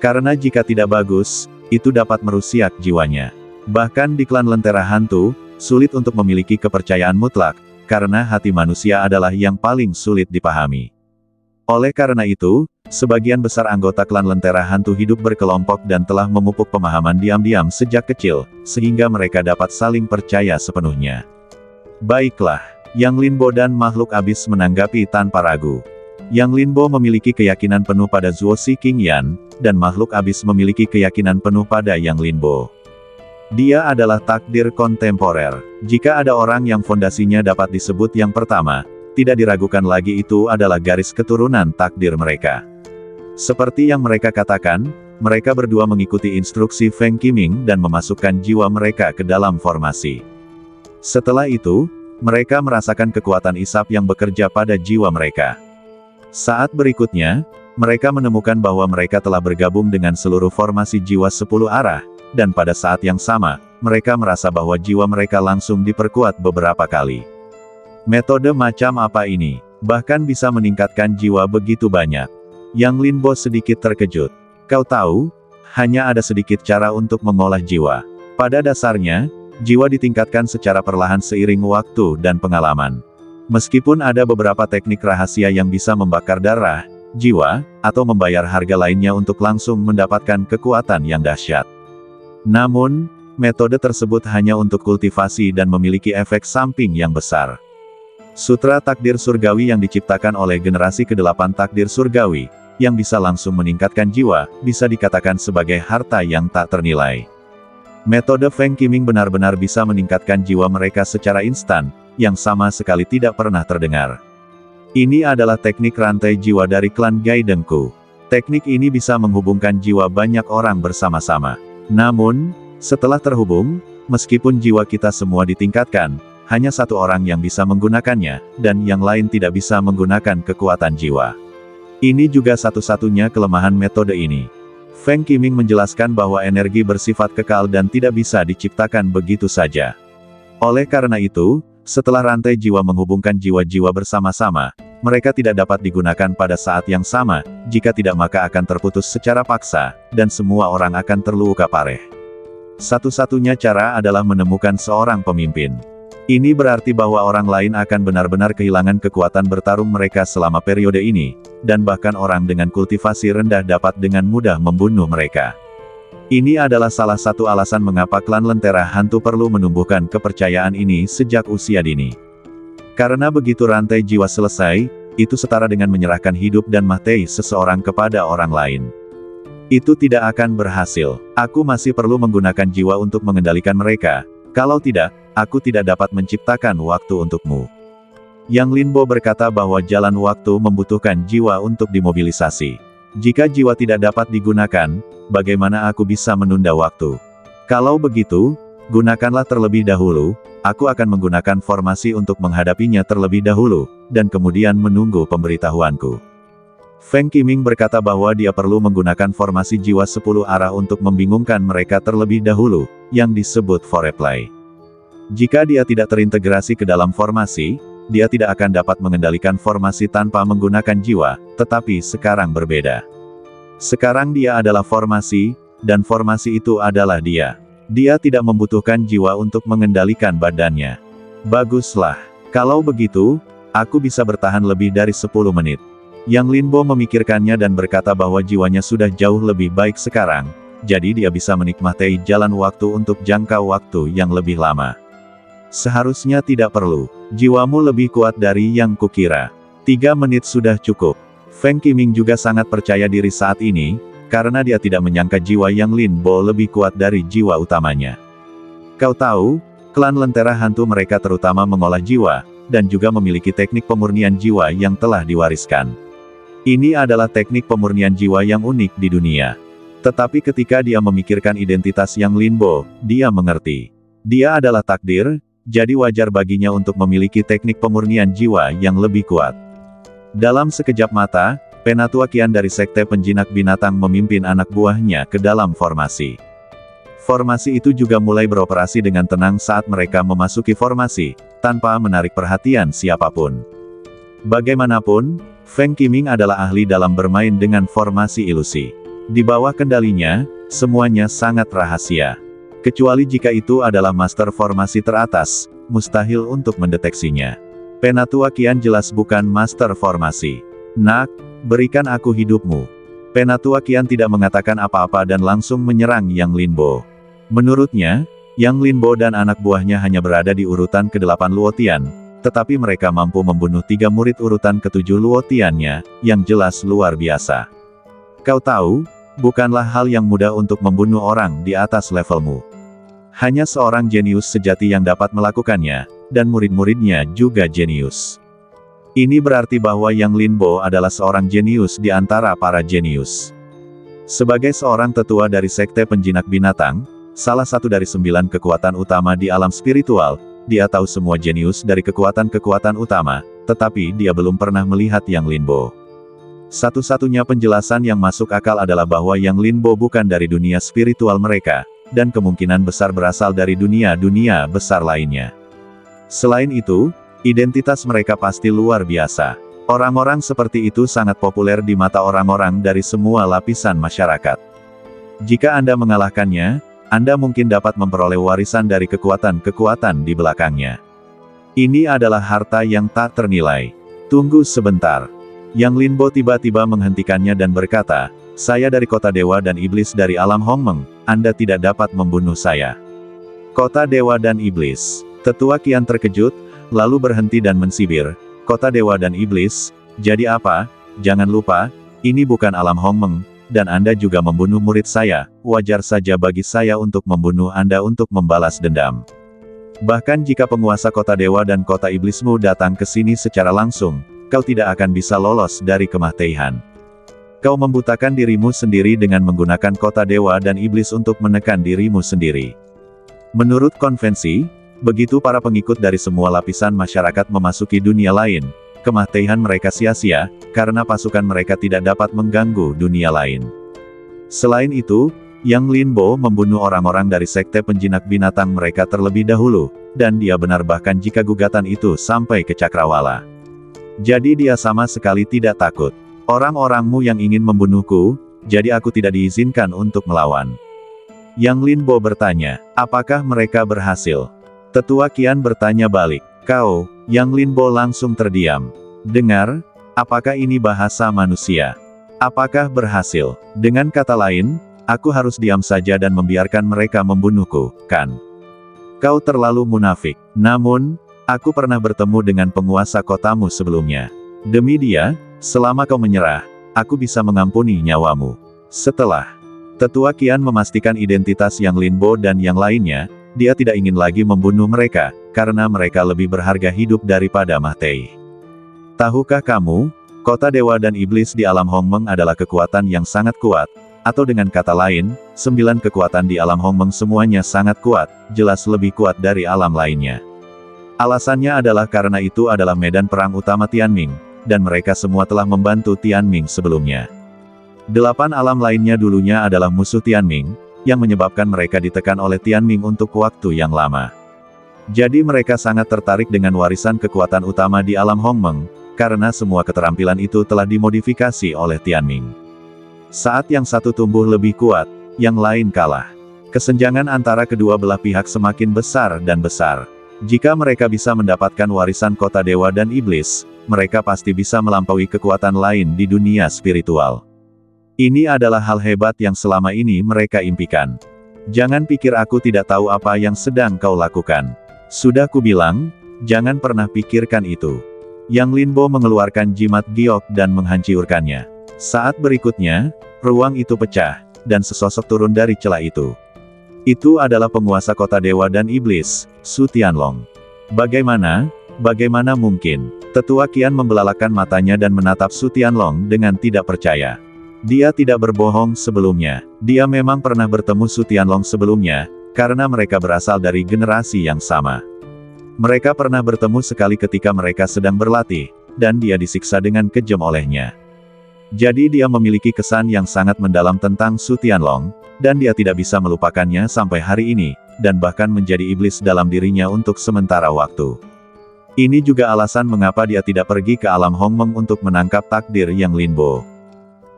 Karena jika tidak bagus, itu dapat merusak jiwanya. Bahkan di klan Lentera Hantu, sulit untuk memiliki kepercayaan mutlak, karena hati manusia adalah yang paling sulit dipahami. Oleh karena itu, sebagian besar anggota klan Lentera Hantu hidup berkelompok dan telah memupuk pemahaman diam-diam sejak kecil, sehingga mereka dapat saling percaya sepenuhnya. Baiklah, Yang Linbo dan makhluk abis menanggapi tanpa ragu. Yang Linbo memiliki keyakinan penuh pada Zuo Si King Yan, dan makhluk abis memiliki keyakinan penuh pada Yang Linbo. Dia adalah takdir kontemporer. Jika ada orang yang fondasinya dapat disebut yang pertama, tidak diragukan lagi itu adalah garis keturunan takdir mereka. Seperti yang mereka katakan, mereka berdua mengikuti instruksi Feng Qiming dan memasukkan jiwa mereka ke dalam formasi. Setelah itu, mereka merasakan kekuatan isap yang bekerja pada jiwa mereka. Saat berikutnya, mereka menemukan bahwa mereka telah bergabung dengan seluruh formasi jiwa 10 arah, dan pada saat yang sama, mereka merasa bahwa jiwa mereka langsung diperkuat beberapa kali. Metode macam apa ini? Bahkan bisa meningkatkan jiwa begitu banyak. Yang Linbo sedikit terkejut. Kau tahu, hanya ada sedikit cara untuk mengolah jiwa. Pada dasarnya, jiwa ditingkatkan secara perlahan seiring waktu dan pengalaman. Meskipun ada beberapa teknik rahasia yang bisa membakar darah, jiwa, atau membayar harga lainnya untuk langsung mendapatkan kekuatan yang dahsyat. Namun, metode tersebut hanya untuk kultivasi dan memiliki efek samping yang besar. Sutra takdir surgawi yang diciptakan oleh generasi ke-8 takdir surgawi, yang bisa langsung meningkatkan jiwa, bisa dikatakan sebagai harta yang tak ternilai. Metode Feng Qiming benar-benar bisa meningkatkan jiwa mereka secara instan, yang sama sekali tidak pernah terdengar. Ini adalah teknik rantai jiwa dari klan Gai Dengku. Teknik ini bisa menghubungkan jiwa banyak orang bersama-sama. Namun, setelah terhubung, meskipun jiwa kita semua ditingkatkan, hanya satu orang yang bisa menggunakannya, dan yang lain tidak bisa menggunakan kekuatan jiwa. Ini juga satu-satunya kelemahan metode ini. Feng Qiming menjelaskan bahwa energi bersifat kekal dan tidak bisa diciptakan begitu saja. Oleh karena itu, setelah rantai jiwa menghubungkan jiwa-jiwa bersama-sama, mereka tidak dapat digunakan pada saat yang sama, jika tidak maka akan terputus secara paksa, dan semua orang akan terluka parah. Satu-satunya cara adalah menemukan seorang pemimpin. Ini berarti bahwa orang lain akan benar-benar kehilangan kekuatan bertarung mereka selama periode ini, dan bahkan orang dengan kultivasi rendah dapat dengan mudah membunuh mereka. Ini adalah salah satu alasan mengapa klan Lentera Hantu perlu menumbuhkan kepercayaan ini sejak usia dini. Karena begitu rantai jiwa selesai, itu setara dengan menyerahkan hidup dan mati seseorang kepada orang lain. Itu tidak akan berhasil. Aku masih perlu menggunakan jiwa untuk mengendalikan mereka. Kalau tidak, aku tidak dapat menciptakan waktu untukmu. Yang Linbo berkata bahwa jalan waktu membutuhkan jiwa untuk dimobilisasi. Jika jiwa tidak dapat digunakan, bagaimana aku bisa menunda waktu? Kalau begitu, gunakanlah terlebih dahulu, aku akan menggunakan formasi untuk menghadapinya terlebih dahulu, dan kemudian menunggu pemberitahuanku. Feng Qiming berkata bahwa dia perlu menggunakan formasi jiwa 10 arah untuk membingungkan mereka terlebih dahulu, yang disebut foreplay. Jika dia tidak terintegrasi ke dalam formasi, dia tidak akan dapat mengendalikan formasi tanpa menggunakan jiwa, tetapi sekarang berbeda. Sekarang dia adalah formasi, dan formasi itu adalah dia. Dia tidak membutuhkan jiwa untuk mengendalikan badannya. Baguslah. Kalau begitu, aku bisa bertahan lebih dari 10 menit. Yang Linbo memikirkannya dan berkata bahwa jiwanya sudah jauh lebih baik sekarang, jadi dia bisa menikmati jalan waktu untuk jangka waktu yang lebih lama. Seharusnya tidak perlu. Jiwamu lebih kuat dari yang kukira. 3 menit sudah cukup. Feng Qiming juga sangat percaya diri saat ini, karena dia tidak menyangka jiwa Yang Linbo lebih kuat dari jiwa utamanya. Kau tahu, Klan Lentera Hantu mereka terutama mengolah jiwa, dan juga memiliki teknik pemurnian jiwa yang telah diwariskan. Ini adalah teknik pemurnian jiwa yang unik di dunia. Tetapi ketika dia memikirkan identitas Yang Linbo, dia mengerti. Dia adalah takdir, jadi wajar baginya untuk memiliki teknik pemurnian jiwa yang lebih kuat. Dalam sekejap mata, Penatua Qian dari Sekte Penjinak Binatang memimpin anak buahnya ke dalam formasi. Formasi itu juga mulai beroperasi dengan tenang saat mereka memasuki formasi, tanpa menarik perhatian siapapun. Bagaimanapun, Feng Qiming adalah ahli dalam bermain dengan formasi ilusi. Di bawah kendalinya, semuanya sangat rahasia. Kecuali jika itu adalah master formasi teratas, mustahil untuk mendeteksinya. Penatua Qian jelas bukan master formasi. Nak, berikan aku hidupmu. Penatua Qian tidak mengatakan apa-apa dan langsung menyerang Yang Linbo. Menurutnya, Yang Linbo dan anak buahnya hanya berada di urutan ke-8 Luotian, tetapi mereka mampu membunuh 3 murid urutan ke-7 Luotiannya, yang jelas luar biasa. Kau tahu, bukanlah hal yang mudah untuk membunuh orang di atas levelmu. Hanya seorang jenius sejati yang dapat melakukannya, dan murid-muridnya juga jenius. Ini berarti bahwa Yang Linbo adalah seorang jenius di antara para jenius. Sebagai seorang tetua dari Sekte Penjinak Binatang, salah satu dari 9 kekuatan utama di alam spiritual, dia tahu semua jenius dari kekuatan-kekuatan utama, tetapi dia belum pernah melihat Yang Linbo. Satu-satunya penjelasan yang masuk akal adalah bahwa Yang Linbo bukan dari dunia spiritual mereka, dan kemungkinan besar berasal dari dunia-dunia besar lainnya. Selain itu, identitas mereka pasti luar biasa. Orang-orang seperti itu sangat populer di mata orang-orang dari semua lapisan masyarakat. Jika Anda mengalahkannya, Anda mungkin dapat memperoleh warisan dari kekuatan-kekuatan di belakangnya. Ini adalah harta yang tak ternilai. Tunggu sebentar. Yang Linbo tiba-tiba menghentikannya dan berkata, saya dari Kota Dewa dan Iblis dari alam Hongmeng, Anda tidak dapat membunuh saya. Kota Dewa dan Iblis. Tetua Qian terkejut, lalu berhenti dan mensibir, Kota Dewa dan Iblis, jadi apa? Jangan lupa, ini bukan alam Hongmeng, dan Anda juga membunuh murid saya, wajar saja bagi saya untuk membunuh Anda untuk membalas dendam. Bahkan jika penguasa Kota Dewa dan Kota Iblismu datang ke sini secara langsung, kau tidak akan bisa lolos dari kematian. Kau membutakan dirimu sendiri dengan menggunakan Kota Dewa dan Iblis untuk menekan dirimu sendiri. Menurut konvensi, begitu para pengikut dari semua lapisan masyarakat memasuki dunia lain, kematian mereka sia-sia, karena pasukan mereka tidak dapat mengganggu dunia lain. Selain itu, Yang Linbo membunuh orang-orang dari Sekte Penjinak Binatang mereka terlebih dahulu, dan dia benar bahkan jika gugatan itu sampai ke Cakrawala. Jadi dia sama sekali tidak takut. Orang-orangmu yang ingin membunuhku, jadi aku tidak diizinkan untuk melawan. Yang Linbo bertanya, apakah mereka berhasil? Tetua Qian bertanya balik, kau, Yang Linbo langsung terdiam. Dengar, apakah ini bahasa manusia? Apakah berhasil? Dengan kata lain, aku harus diam saja dan membiarkan mereka membunuhku, kan? Kau terlalu munafik. Namun, aku pernah bertemu dengan penguasa kotamu sebelumnya. Demi dia, selama kau menyerah, aku bisa mengampuni nyawamu. Setelah Tetua Qian memastikan identitas Yang Linbo dan yang lainnya, dia tidak ingin lagi membunuh mereka, karena mereka lebih berharga hidup daripada mati. Tahukah kamu, Kota Dewa dan Iblis di alam Hongmeng adalah kekuatan yang sangat kuat, atau dengan kata lain, 9 kekuatan di alam Hongmeng semuanya sangat kuat, jelas lebih kuat dari alam lainnya. Alasannya adalah karena itu adalah medan perang utama Tianming, dan mereka semua telah membantu Tianming sebelumnya. 8 alam lainnya dulunya adalah musuh Tianming, yang menyebabkan mereka ditekan oleh Tianming untuk waktu yang lama. Jadi mereka sangat tertarik dengan warisan kekuatan utama di alam Hongmeng, karena semua keterampilan itu telah dimodifikasi oleh Tianming. Saat yang satu tumbuh lebih kuat, yang lain kalah. Kesenjangan antara kedua belah pihak semakin besar dan besar. Jika mereka bisa mendapatkan warisan Kota Dewa dan Iblis, mereka pasti bisa melampaui kekuatan lain di dunia spiritual. Ini adalah hal hebat yang selama ini mereka impikan. Jangan pikir aku tidak tahu apa yang sedang kau lakukan. Sudah kubilang, jangan pernah pikirkan itu. Yang Linbo mengeluarkan jimat giok dan menghancurkannya. Saat berikutnya, ruang itu pecah, dan sesosok turun dari celah itu. Itu adalah penguasa kota dewa dan iblis, Su Tianlong. Bagaimana? Bagaimana mungkin? Tetua Qian membelalakan matanya dan menatap Su Tianlong dengan tidak percaya. Dia tidak berbohong sebelumnya. Dia memang pernah bertemu Su Tianlong sebelumnya, karena mereka berasal dari generasi yang sama. Mereka pernah bertemu sekali ketika mereka sedang berlatih, dan dia disiksa dengan kejam olehnya. Jadi dia memiliki kesan yang sangat mendalam tentang Su Tianlong, dan dia tidak bisa melupakannya sampai hari ini, dan bahkan menjadi iblis dalam dirinya untuk sementara waktu. Ini juga alasan mengapa dia tidak pergi ke alam Hongmeng untuk menangkap takdir Yang Linbo.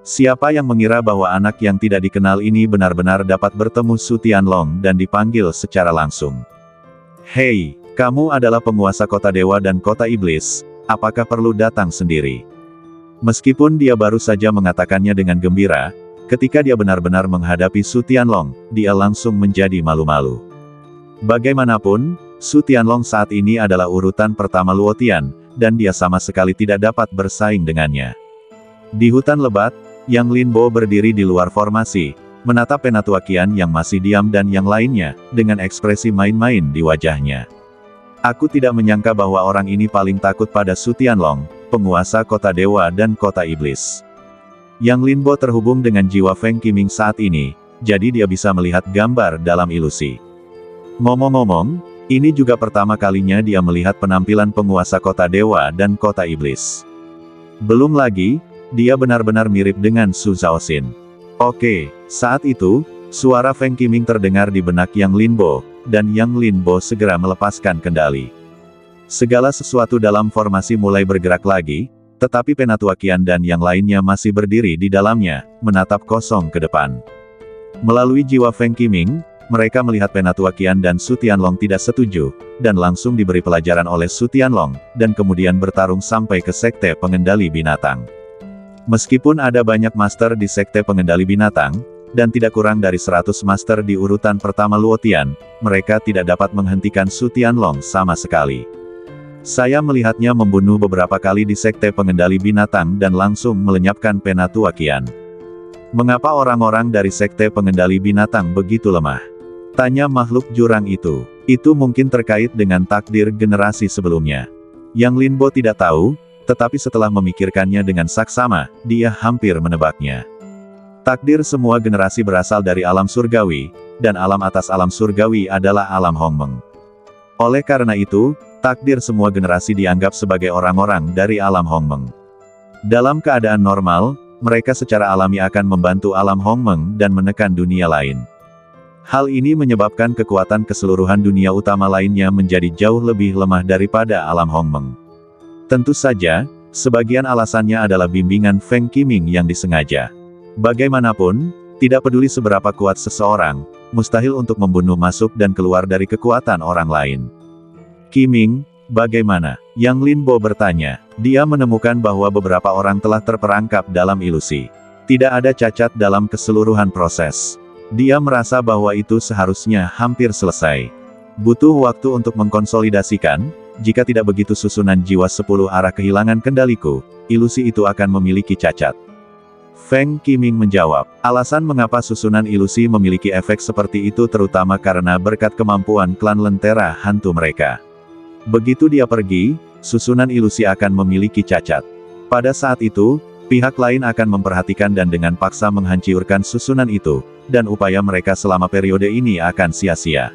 Siapa yang mengira bahwa anak yang tidak dikenal ini benar-benar dapat bertemu Su Tianlong dan dipanggil secara langsung. Hei, kamu adalah penguasa kota dewa dan kota iblis, apakah perlu datang sendiri? Meskipun dia baru saja mengatakannya dengan gembira, ketika dia benar-benar menghadapi Su Tianlong, dia langsung menjadi malu-malu. Bagaimanapun, Su Tianlong saat ini adalah urutan pertama Luotian, dan dia sama sekali tidak dapat bersaing dengannya. Di hutan lebat, Yang Linbo berdiri di luar formasi, menatap Penatua Qian yang masih diam dan yang lainnya, dengan ekspresi main-main di wajahnya. Aku tidak menyangka bahwa orang ini paling takut pada Su Tianlong, penguasa kota dewa dan kota iblis. Yang Linbo terhubung dengan jiwa Feng Qiming saat ini, jadi dia bisa melihat gambar dalam ilusi. Ngomong-ngomong, ini juga pertama kalinya dia melihat penampilan penguasa kota dewa dan kota iblis. Belum lagi, dia benar-benar mirip dengan Su Zhaoxin. Oke, saat itu, suara Feng Qiming terdengar di benak Yang Linbo, dan Yang Linbo segera melepaskan kendali. Segala sesuatu dalam formasi mulai bergerak lagi, tetapi Penatua Qian dan yang lainnya masih berdiri di dalamnya, menatap kosong ke depan. Melalui jiwa Feng Qiming, mereka melihat Penatua Qian dan Su Tianlong tidak setuju, dan langsung diberi pelajaran oleh Su Tianlong, dan kemudian bertarung sampai ke Sekte Pengendali Binatang. Meskipun ada banyak master di Sekte Pengendali Binatang, dan tidak kurang dari 100 master di urutan pertama Luotian, mereka tidak dapat menghentikan Su Tianlong sama sekali. Saya melihatnya membunuh beberapa kali di Sekte Pengendali Binatang dan langsung melenyapkan Penatua Qian. Mengapa orang-orang dari Sekte Pengendali Binatang begitu lemah? Tanya makhluk jurang itu. Itu mungkin terkait dengan takdir generasi sebelumnya. Yang Linbo tidak tahu, tetapi setelah memikirkannya dengan saksama, dia hampir menebaknya. Takdir semua generasi berasal dari alam surgawi, dan alam atas alam surgawi adalah alam Hongmeng. Oleh karena itu, takdir semua generasi dianggap sebagai orang-orang dari alam Hongmeng. Dalam keadaan normal, mereka secara alami akan membantu alam Hongmeng dan menekan dunia lain. Hal ini menyebabkan kekuatan keseluruhan dunia utama lainnya menjadi jauh lebih lemah daripada alam Hongmeng. Tentu saja, sebagian alasannya adalah bimbingan Feng Qiming yang disengaja. Bagaimanapun, tidak peduli seberapa kuat seseorang, mustahil untuk membunuh masuk dan keluar dari kekuatan orang lain. Qiming, bagaimana? Yang Linbo bertanya. Dia menemukan bahwa beberapa orang telah terperangkap dalam ilusi. Tidak ada cacat dalam keseluruhan proses. Dia merasa bahwa itu seharusnya hampir selesai. Butuh waktu untuk mengkonsolidasikan, jika tidak begitu susunan jiwa 10 arah kehilangan kendaliku, ilusi itu akan memiliki cacat. Feng Qiming menjawab, alasan mengapa susunan ilusi memiliki efek seperti itu terutama karena berkat kemampuan klan lentera hantu mereka. Begitu dia pergi, susunan ilusi akan memiliki cacat. Pada saat itu, pihak lain akan memperhatikan dan dengan paksa menghancurkan susunan itu, dan upaya mereka selama periode ini akan sia-sia.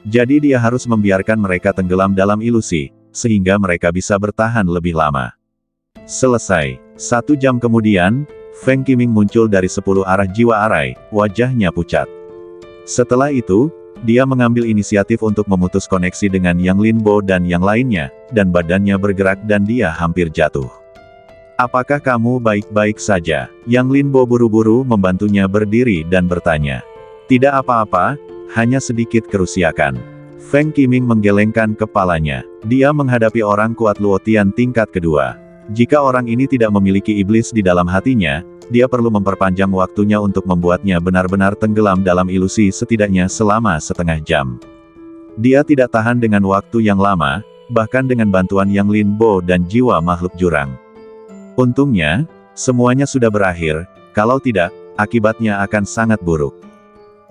Jadi dia harus membiarkan mereka tenggelam dalam ilusi, sehingga mereka bisa bertahan lebih lama. Selesai. 1 jam kemudian, Feng Qiming muncul dari 10 arah jiwa arai, wajahnya pucat. Setelah itu, dia mengambil inisiatif untuk memutus koneksi dengan Yang Linbo dan yang lainnya, dan badannya bergerak dan dia hampir jatuh. Apakah kamu baik-baik saja? Yang Linbo buru-buru membantunya berdiri dan bertanya. Tidak apa-apa, hanya sedikit kerusakan. Feng Qiming menggelengkan kepalanya. Dia menghadapi orang kuat Luotian tingkat kedua. Jika orang ini tidak memiliki iblis di dalam hatinya, dia perlu memperpanjang waktunya untuk membuatnya benar-benar tenggelam dalam ilusi setidaknya selama setengah jam. Dia tidak tahan dengan waktu yang lama, bahkan dengan bantuan Yang Linbo dan jiwa makhluk jurang. Untungnya, semuanya sudah berakhir, kalau tidak, akibatnya akan sangat buruk.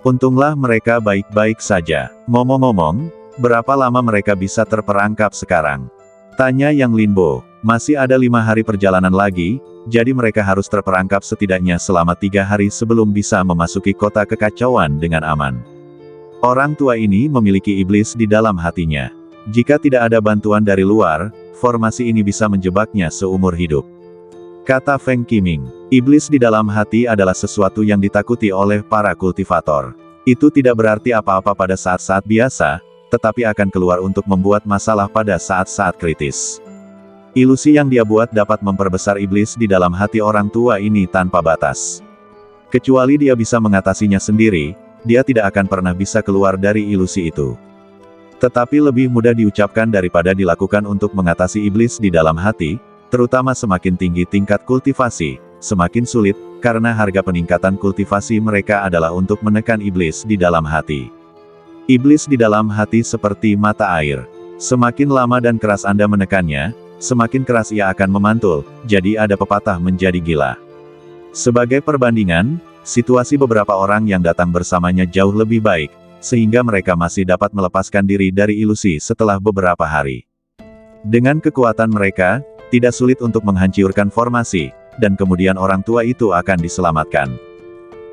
Untunglah mereka baik-baik saja. Ngomong-ngomong, berapa lama mereka bisa terperangkap sekarang? Tanya Yang Linbo. Masih ada 5 hari perjalanan lagi, jadi mereka harus terperangkap setidaknya selama 3 hari sebelum bisa memasuki kota kekacauan dengan aman. Orang tua ini memiliki iblis di dalam hatinya. Jika tidak ada bantuan dari luar, formasi ini bisa menjebaknya seumur hidup. Kata Feng Qiming, iblis di dalam hati adalah sesuatu yang ditakuti oleh para kultivator. Itu tidak berarti apa-apa pada saat-saat biasa, tetapi akan keluar untuk membuat masalah pada saat-saat kritis. Ilusi yang dia buat dapat memperbesar iblis di dalam hati orang tua ini tanpa batas. Kecuali dia bisa mengatasinya sendiri, dia tidak akan pernah bisa keluar dari ilusi itu. Tetapi lebih mudah diucapkan daripada dilakukan untuk mengatasi iblis di dalam hati, terutama semakin tinggi tingkat kultivasi, semakin sulit, karena harga peningkatan kultivasi mereka adalah untuk menekan iblis di dalam hati. Iblis di dalam hati seperti mata air. Semakin lama dan keras Anda menekannya, semakin keras ia akan memantul, jadi ada pepatah menjadi gila. Sebagai perbandingan, situasi beberapa orang yang datang bersamanya jauh lebih baik, sehingga mereka masih dapat melepaskan diri dari ilusi setelah beberapa hari. Dengan kekuatan mereka, tidak sulit untuk menghancurkan formasi, dan kemudian orang tua itu akan diselamatkan.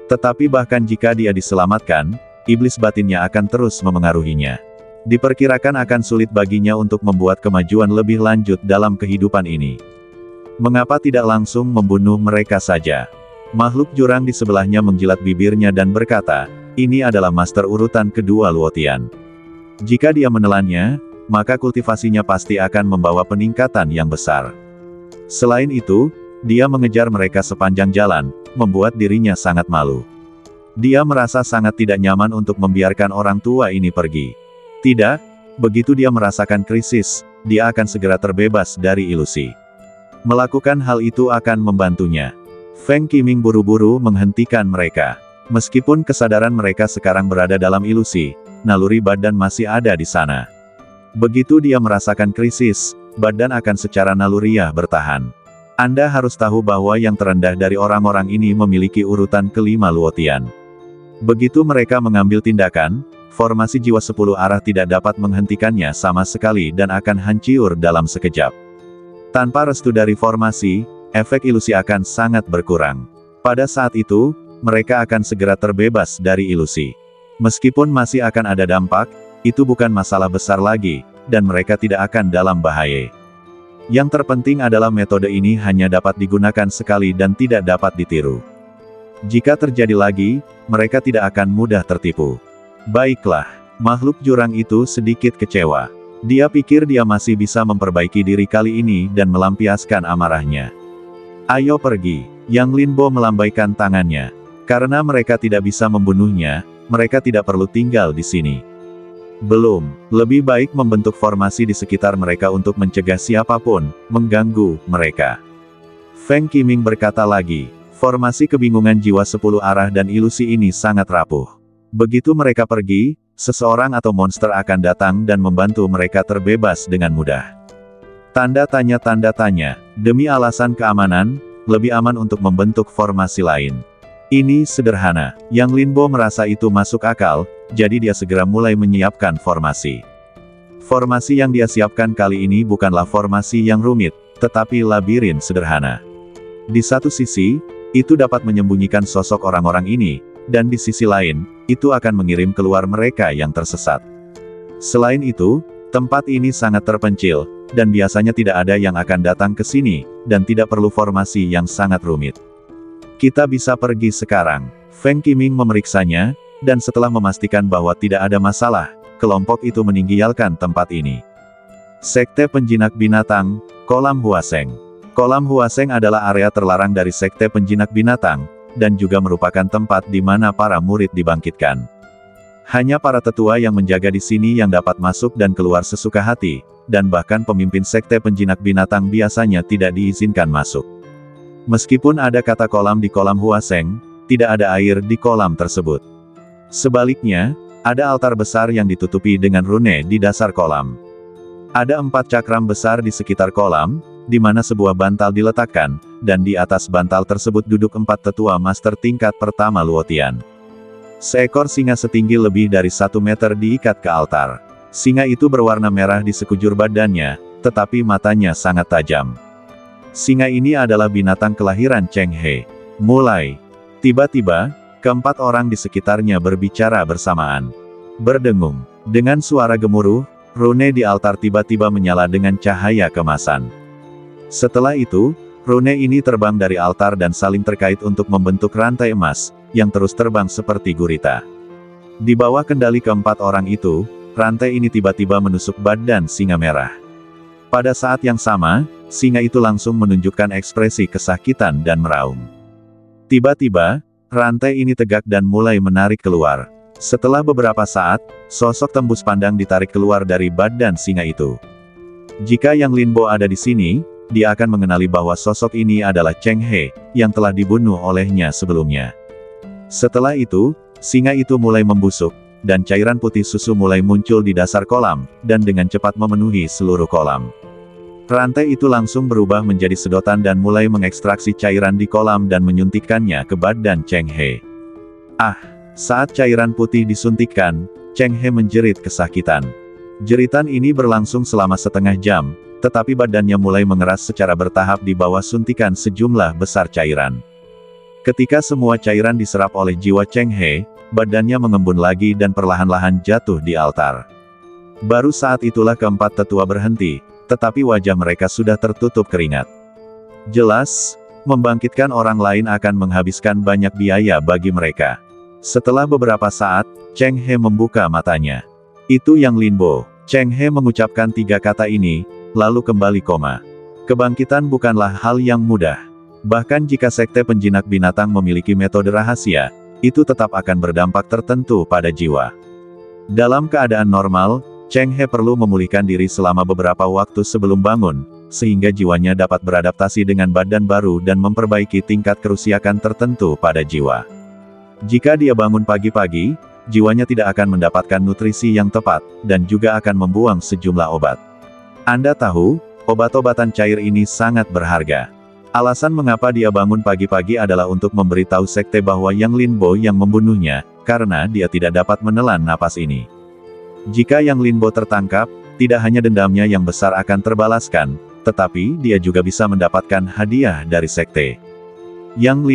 Tetapi bahkan jika dia diselamatkan, iblis batinnya akan terus memengaruhinya. Diperkirakan akan sulit baginya untuk membuat kemajuan lebih lanjut dalam kehidupan ini. Mengapa tidak langsung membunuh mereka saja? Makhluk jurang di sebelahnya menjilat bibirnya dan berkata, ini adalah master urutan kedua Luotian. Jika dia menelannya, maka kultivasinya pasti akan membawa peningkatan yang besar. Selain itu, dia mengejar mereka sepanjang jalan, membuat dirinya sangat malu. Dia merasa sangat tidak nyaman untuk membiarkan orang tua ini pergi. Tidak, begitu dia merasakan krisis, dia akan segera terbebas dari ilusi. Melakukan hal itu akan membantunya. Feng Qiming buru-buru menghentikan mereka. Meskipun kesadaran mereka sekarang berada dalam ilusi, naluri badan masih ada di sana. Begitu dia merasakan krisis, badan akan secara naluriah bertahan. Anda harus tahu bahwa yang terendah dari orang-orang ini memiliki urutan kelima Luotian. Begitu mereka mengambil tindakan, formasi jiwa 10 arah tidak dapat menghentikannya sama sekali dan akan hancur dalam sekejap. Tanpa restu dari formasi, efek ilusi akan sangat berkurang. Pada saat itu, mereka akan segera terbebas dari ilusi. Meskipun masih akan ada dampak, itu bukan masalah besar lagi, dan mereka tidak akan dalam bahaya. Yang terpenting adalah metode ini hanya dapat digunakan sekali dan tidak dapat ditiru. Jika terjadi lagi, mereka tidak akan mudah tertipu. Baiklah, makhluk jurang itu sedikit kecewa. Dia pikir dia masih bisa memperbaiki diri kali ini dan melampiaskan amarahnya. Ayo pergi, Yang Linbo melambaikan tangannya. Karena mereka tidak bisa membunuhnya, mereka tidak perlu tinggal di sini. Belum, lebih baik membentuk formasi di sekitar mereka untuk mencegah siapapun mengganggu mereka. Feng Qiming berkata lagi, formasi kebingungan jiwa 10 arah dan ilusi ini sangat rapuh. Begitu mereka pergi, seseorang atau monster akan datang dan membantu mereka terbebas dengan mudah. Tanda tanya, demi alasan keamanan, lebih aman untuk membentuk formasi lain. Ini sederhana, Yang Linbo merasa itu masuk akal, jadi dia segera mulai menyiapkan formasi. Formasi yang dia siapkan kali ini bukanlah formasi yang rumit, tetapi labirin sederhana. Di satu sisi, itu dapat menyembunyikan sosok orang-orang ini, dan di sisi lain, itu akan mengirim keluar mereka yang tersesat. Selain itu, tempat ini sangat terpencil, dan biasanya tidak ada yang akan datang ke sini, dan tidak perlu formasi yang sangat rumit. Kita bisa pergi sekarang. Feng Qiming memeriksanya, dan setelah memastikan bahwa tidak ada masalah, kelompok itu meninggalkan tempat ini. Sekte Penjinak Binatang, Kolam Huaseng. Kolam Huaseng adalah area terlarang dari Sekte Penjinak Binatang, dan juga merupakan tempat di mana para murid dibangkitkan. Hanya para tetua yang menjaga di sini yang dapat masuk dan keluar sesuka hati, dan bahkan pemimpin Sekte Penjinak Binatang biasanya tidak diizinkan masuk. Meskipun ada kata kolam di Kolam Huaseng, tidak ada air di kolam tersebut. Sebaliknya, ada altar besar yang ditutupi dengan rune di dasar kolam. Ada 4 cakram besar di sekitar kolam, di mana sebuah bantal diletakkan, dan di atas bantal tersebut duduk 4 tetua master tingkat pertama Luotian. Seekor singa setinggi lebih dari 1 meter diikat ke altar. Singa itu berwarna merah di sekujur badannya, tetapi matanya sangat tajam. Singa ini adalah binatang kelahiran Cheng He. Mulai. Tiba-tiba, keempat orang di sekitarnya berbicara bersamaan. Berdengung. Dengan suara gemuruh, rune di altar tiba-tiba menyala dengan cahaya kemasan. Setelah itu, rune ini terbang dari altar dan saling terkait untuk membentuk rantai emas, yang terus terbang seperti gurita. Di bawah kendali keempat orang itu, rantai ini tiba-tiba menusuk badan singa merah. Pada saat yang sama, singa itu langsung menunjukkan ekspresi kesakitan dan meraung. Tiba-tiba, rantai ini tegak dan mulai menarik keluar. Setelah beberapa saat, sosok tembus pandang ditarik keluar dari badan singa itu. Jika Yang Linbo ada di sini, dia akan mengenali bahwa sosok ini adalah Cheng He, yang telah dibunuh olehnya sebelumnya. Setelah itu, singa itu mulai membusuk, dan cairan putih susu mulai muncul di dasar kolam, dan dengan cepat memenuhi seluruh kolam. Rantai itu langsung berubah menjadi sedotan dan mulai mengekstraksi cairan di kolam dan menyuntikkannya ke badan Cheng He. Saat cairan putih disuntikkan, Cheng He menjerit kesakitan. Jeritan ini berlangsung selama setengah jam, tetapi badannya mulai mengeras secara bertahap di bawah suntikan sejumlah besar cairan. Ketika semua cairan diserap oleh jiwa Cheng He, badannya mengembun lagi dan perlahan-lahan jatuh di altar. Baru saat itulah keempat tetua berhenti, tetapi wajah mereka sudah tertutup keringat. Jelas, membangkitkan orang lain akan menghabiskan banyak biaya bagi mereka. Setelah beberapa saat, Cheng He membuka matanya. Itu Yang Linbo. Cheng He mengucapkan 3 kata ini, lalu kembali koma. Kebangkitan bukanlah hal yang mudah. Bahkan jika sekte penjinak binatang memiliki metode rahasia, itu tetap akan berdampak tertentu pada jiwa. Dalam keadaan normal, Cheng He perlu memulihkan diri selama beberapa waktu sebelum bangun, sehingga jiwanya dapat beradaptasi dengan badan baru dan memperbaiki tingkat kerusakan tertentu pada jiwa. Jika dia bangun pagi-pagi, jiwanya tidak akan mendapatkan nutrisi yang tepat, dan juga akan membuang sejumlah obat. Anda tahu, obat-obatan cair ini sangat berharga. Alasan mengapa dia bangun pagi-pagi adalah untuk memberitahu sekte bahwa Yang Linbo yang membunuhnya, karena dia tidak dapat menelan napas ini. Jika Yang Linbo tertangkap, tidak hanya dendamnya yang besar akan terbalaskan, tetapi dia juga bisa mendapatkan hadiah dari sekte. Yang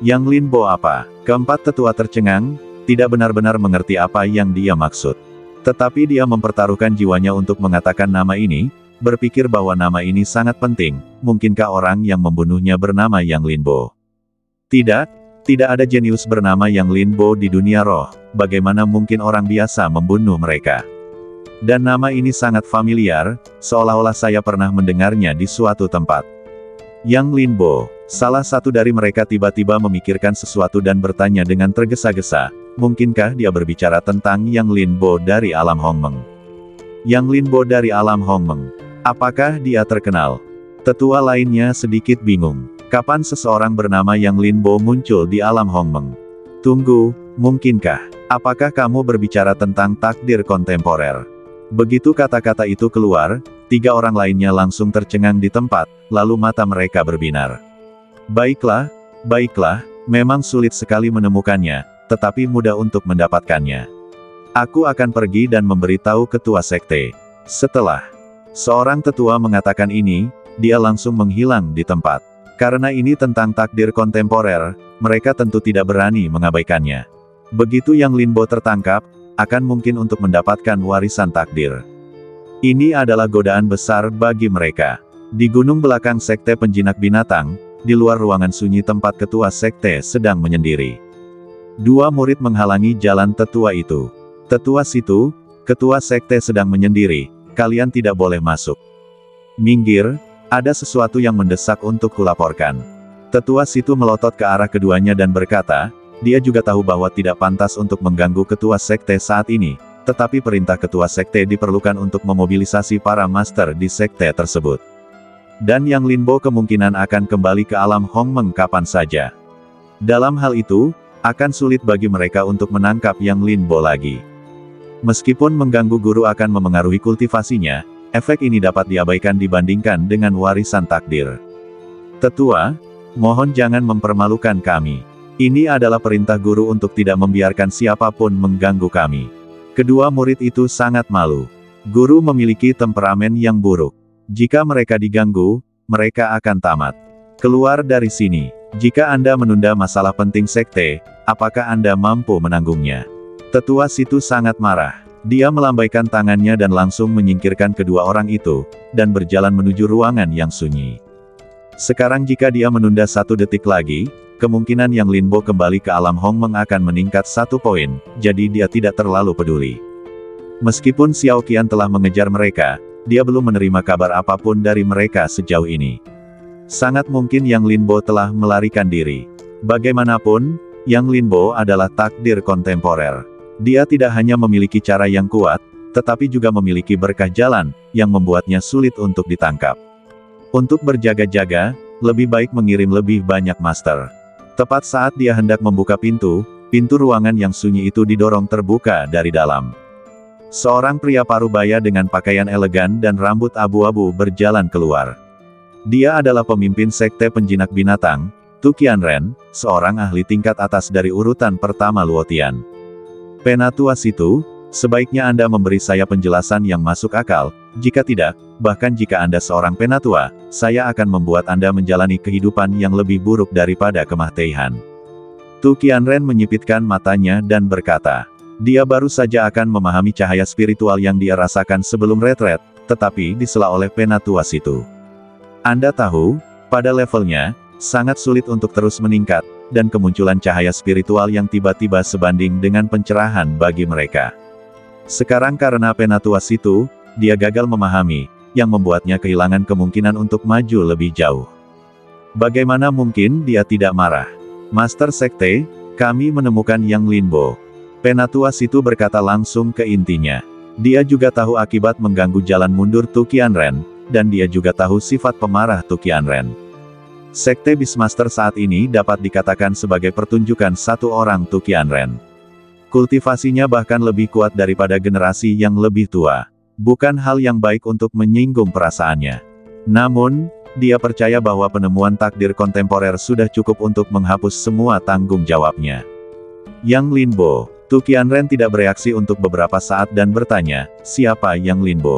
Linbo apa? Keempat tetua tercengang, tidak benar-benar mengerti apa yang dia maksud. Tetapi dia mempertaruhkan jiwanya untuk mengatakan nama ini, berpikir bahwa nama ini sangat penting. Mungkinkah orang yang membunuhnya bernama Yang Linbo? Tidak ada jenius bernama Yang Linbo di dunia roh. Bagaimana mungkin orang biasa membunuh mereka? Dan nama ini sangat familiar, seolah-olah saya pernah mendengarnya di suatu tempat. Yang Linbo. Salah satu dari mereka tiba-tiba memikirkan sesuatu dan bertanya dengan tergesa-gesa, mungkinkah dia berbicara tentang Yang Linbo dari alam Hongmeng? Yang Linbo dari alam Hongmeng. Apakah dia terkenal? Tetua lainnya sedikit bingung. Kapan seseorang bernama Yang Linbo muncul di alam Hongmeng? Tunggu, mungkinkah? Apakah kamu berbicara tentang takdir kontemporer? Begitu kata-kata itu keluar, 3 orang lainnya langsung tercengang di tempat, lalu mata mereka berbinar. Baiklah, memang sulit sekali menemukannya, tetapi mudah untuk mendapatkannya. Aku akan pergi dan memberitahu ketua sekte. Setelah seorang tetua mengatakan ini, dia langsung menghilang di tempat. Karena ini tentang takdir kontemporer, mereka tentu tidak berani mengabaikannya. Begitu Yang Linbo tertangkap, akan mungkin untuk mendapatkan warisan takdir. Ini adalah godaan besar bagi mereka. Di gunung belakang sekte penjinak binatang, di luar ruangan sunyi tempat ketua sekte sedang menyendiri. 2 murid menghalangi jalan tetua itu. Tetua situ, ketua sekte sedang menyendiri, kalian tidak boleh masuk. Minggir, ada sesuatu yang mendesak untuk kulaporkan. Tetua situ melotot ke arah keduanya dan berkata, dia juga tahu bahwa tidak pantas untuk mengganggu ketua sekte saat ini, tetapi perintah ketua sekte diperlukan untuk memobilisasi para master di sekte tersebut. Dan Yang Linbo kemungkinan akan kembali ke alam Hongmeng kapan saja. Dalam hal itu, akan sulit bagi mereka untuk menangkap Yang Linbo lagi. Meskipun mengganggu guru akan memengaruhi kultivasinya, efek ini dapat diabaikan dibandingkan dengan warisan takdir. Tetua, mohon jangan mempermalukan kami. Ini adalah perintah guru untuk tidak membiarkan siapapun mengganggu kami. Kedua murid itu sangat malu. Guru memiliki temperamen yang buruk. Jika mereka diganggu, mereka akan tamat. Keluar dari sini. Jika Anda menunda masalah penting sekte, apakah Anda mampu menanggungnya? Tetua situ sangat marah. Dia melambaikan tangannya dan langsung menyingkirkan kedua orang itu, dan berjalan menuju ruangan yang sunyi. Sekarang jika dia menunda 1 detik lagi, kemungkinan Yang Linbo kembali ke alam Hongmeng akan meningkat 1 poin, jadi dia tidak terlalu peduli. Meskipun Xiao Qian telah mengejar mereka, dia belum menerima kabar apapun dari mereka sejauh ini. Sangat mungkin Yang Linbo telah melarikan diri. Bagaimanapun, Yang Linbo adalah takdir kontemporer. Dia tidak hanya memiliki cara yang kuat, tetapi juga memiliki berkah jalan, yang membuatnya sulit untuk ditangkap. Untuk berjaga-jaga, lebih baik mengirim lebih banyak master. Tepat saat dia hendak membuka pintu ruangan yang sunyi itu didorong terbuka dari dalam. Seorang pria parubaya dengan pakaian elegan dan rambut abu-abu berjalan keluar. Dia adalah pemimpin sekte penjinak binatang, Tu Qianren, seorang ahli tingkat atas dari urutan pertama Luotian. Penatua situ, sebaiknya Anda memberi saya penjelasan yang masuk akal, jika tidak, bahkan jika Anda seorang penatua, saya akan membuat Anda menjalani kehidupan yang lebih buruk daripada kematian. Tu Qianren menyipitkan matanya dan berkata, dia baru saja akan memahami cahaya spiritual yang dia rasakan sebelum retret, tetapi disela oleh penatua situ. Anda tahu, pada levelnya, sangat sulit untuk terus meningkat, dan kemunculan cahaya spiritual yang tiba-tiba sebanding dengan pencerahan bagi mereka. Sekarang karena penatua situ, dia gagal memahami, yang membuatnya kehilangan kemungkinan untuk maju lebih jauh. Bagaimana mungkin dia tidak marah? Master Sekte, kami menemukan Yang Linbo. Penatua situ berkata langsung ke intinya. Dia juga tahu akibat mengganggu jalan mundur Tu Qianren, dan dia juga tahu sifat pemarah Tu Qianren. Sekte Beastmaster saat ini dapat dikatakan sebagai pertunjukan satu orang Tu Qianren. Kultivasinya bahkan lebih kuat daripada generasi yang lebih tua. Bukan hal yang baik untuk menyinggung perasaannya. Namun, dia percaya bahwa penemuan takdir kontemporer sudah cukup untuk menghapus semua tanggung jawabnya. Yang Linbo, Tu Qianren tidak bereaksi untuk beberapa saat dan bertanya, siapa Yang Linbo?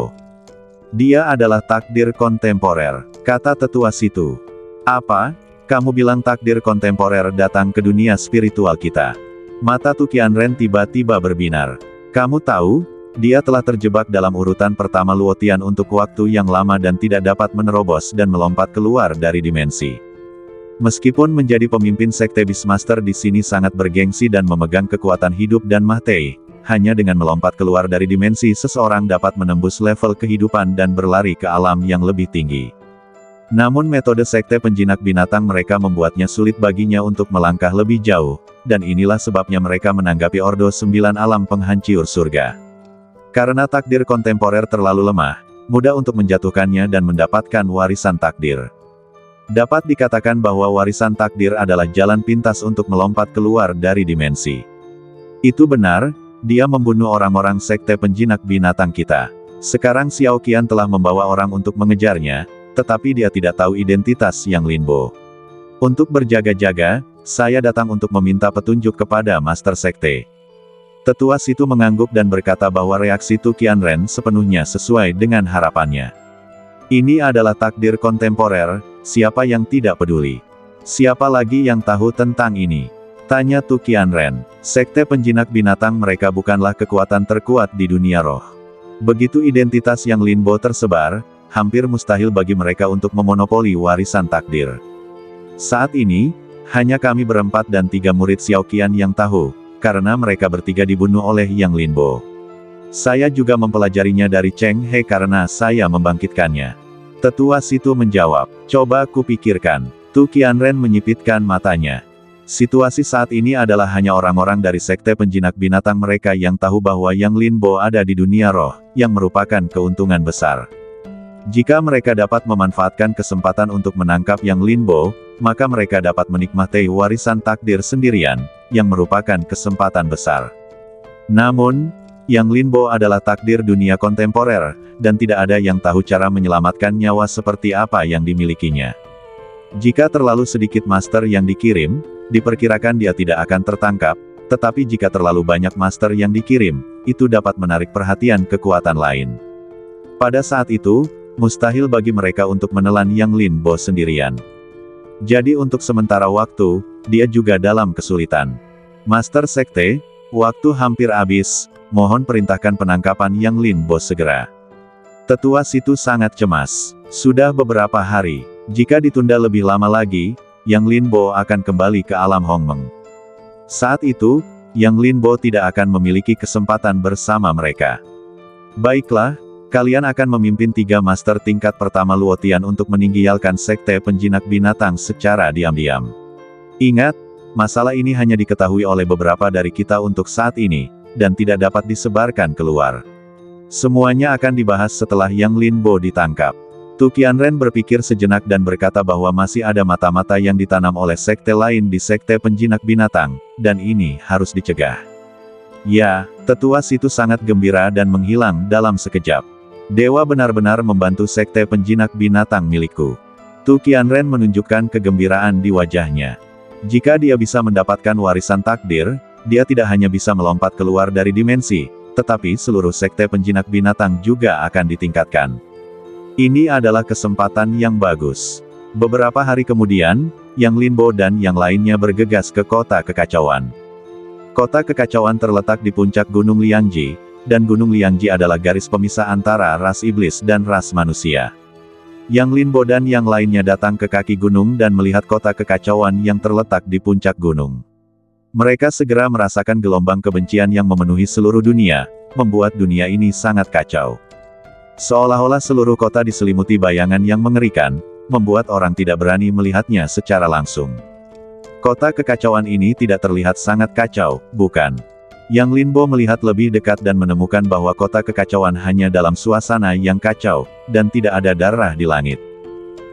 Dia adalah takdir kontemporer, kata tetua situ. Apa? Kamu bilang takdir kontemporer datang ke dunia spiritual kita? Mata Tu Qianren tiba-tiba berbinar. Kamu tahu, dia telah terjebak dalam urutan pertama Luotian untuk waktu yang lama dan tidak dapat menerobos dan melompat keluar dari dimensi. Meskipun menjadi pemimpin sekte Beastmaster di sini sangat bergengsi dan memegang kekuatan hidup dan materi, hanya dengan melompat keluar dari dimensi seseorang dapat menembus level kehidupan dan berlari ke alam yang lebih tinggi. Namun metode sekte penjinak binatang mereka membuatnya sulit baginya untuk melangkah lebih jauh, dan inilah sebabnya mereka menanggapi Ordo 9 alam penghancur surga. Karena takdir kontemporer terlalu lemah, mudah untuk menjatuhkannya dan mendapatkan warisan takdir. Dapat dikatakan bahwa warisan takdir adalah jalan pintas untuk melompat keluar dari dimensi. Itu benar, dia membunuh orang-orang sekte penjinak binatang kita. Sekarang Xiao Qian telah membawa orang untuk mengejarnya, tetapi dia tidak tahu identitas Yang Linbo. Untuk berjaga-jaga, saya datang untuk meminta petunjuk kepada Master Sekte. Tetua situ mengangguk dan berkata bahwa reaksi Tu Qianren sepenuhnya sesuai dengan harapannya. Ini adalah takdir kontemporer, siapa yang tidak peduli? Siapa lagi yang tahu tentang ini? Tanya Tu Qianren. Sekte penjinak binatang mereka bukanlah kekuatan terkuat di dunia roh. Begitu identitas Yang Linbo tersebar, hampir mustahil bagi mereka untuk memonopoli warisan takdir. Saat ini, hanya kami berempat dan 3 murid Xiao Qian yang tahu, karena mereka bertiga dibunuh oleh Yang Linbo. Saya juga mempelajarinya dari Cheng He karena saya membangkitkannya. Tetua situ menjawab, coba kupikirkan. Tu Qianren menyipitkan matanya. Situasi saat ini adalah hanya orang-orang dari sekte penjinak binatang mereka yang tahu bahwa Yang Linbo ada di dunia roh, yang merupakan keuntungan besar. Jika mereka dapat memanfaatkan kesempatan untuk menangkap Yang Linbo, maka mereka dapat menikmati warisan takdir sendirian, yang merupakan kesempatan besar. Namun, Yang Linbo adalah takdir dunia kontemporer, dan tidak ada yang tahu cara menyelamatkan nyawa seperti apa yang dimilikinya. Jika terlalu sedikit master yang dikirim, diperkirakan dia tidak akan tertangkap, tetapi jika terlalu banyak master yang dikirim, itu dapat menarik perhatian kekuatan lain. Pada saat itu, mustahil bagi mereka untuk menelan Yang Lin Bo sendirian. Jadi untuk sementara waktu, dia juga dalam kesulitan. Master Sekte, waktu hampir habis, mohon perintahkan penangkapan Yang Lin Bo segera. Tetua situ sangat cemas. Sudah beberapa hari, jika ditunda lebih lama lagi, Yang Lin Bo akan kembali ke alam Hongmeng. Saat itu, Yang Lin Bo tidak akan memiliki kesempatan bersama mereka. Baiklah, kalian akan memimpin 3 master tingkat pertama Luotian untuk meninggalkan sekte penjinak binatang secara diam-diam. Ingat, masalah ini hanya diketahui oleh beberapa dari kita untuk saat ini, dan tidak dapat disebarkan keluar. Semuanya akan dibahas setelah Yang Lin Bo ditangkap. Tu Qianren berpikir sejenak dan berkata bahwa masih ada mata-mata yang ditanam oleh sekte lain di sekte penjinak binatang, dan ini harus dicegah. Ya, tetua situ sangat gembira dan menghilang dalam sekejap. Dewa benar-benar membantu sekte penjinak binatang milikku. Tu Qianren menunjukkan kegembiraan di wajahnya. Jika dia bisa mendapatkan warisan takdir, dia tidak hanya bisa melompat keluar dari dimensi, tetapi seluruh sekte penjinak binatang juga akan ditingkatkan. Ini adalah kesempatan yang bagus. Beberapa hari kemudian, Yang Lin Bo dan yang lainnya bergegas ke kota kekacauan. Kota kekacauan terletak di puncak Gunung Liangji, dan Gunung Liangji adalah garis pemisah antara ras iblis dan ras manusia. Yang Lin Bo dan yang lainnya datang ke kaki gunung dan melihat kota kekacauan yang terletak di puncak gunung. Mereka segera merasakan gelombang kebencian yang memenuhi seluruh dunia, membuat dunia ini sangat kacau. Seolah-olah seluruh kota diselimuti bayangan yang mengerikan, membuat orang tidak berani melihatnya secara langsung. Kota kekacauan ini tidak terlihat sangat kacau, bukan? Yang Lin Bo melihat lebih dekat dan menemukan bahwa kota kekacauan hanya dalam suasana yang kacau, dan tidak ada darah di langit.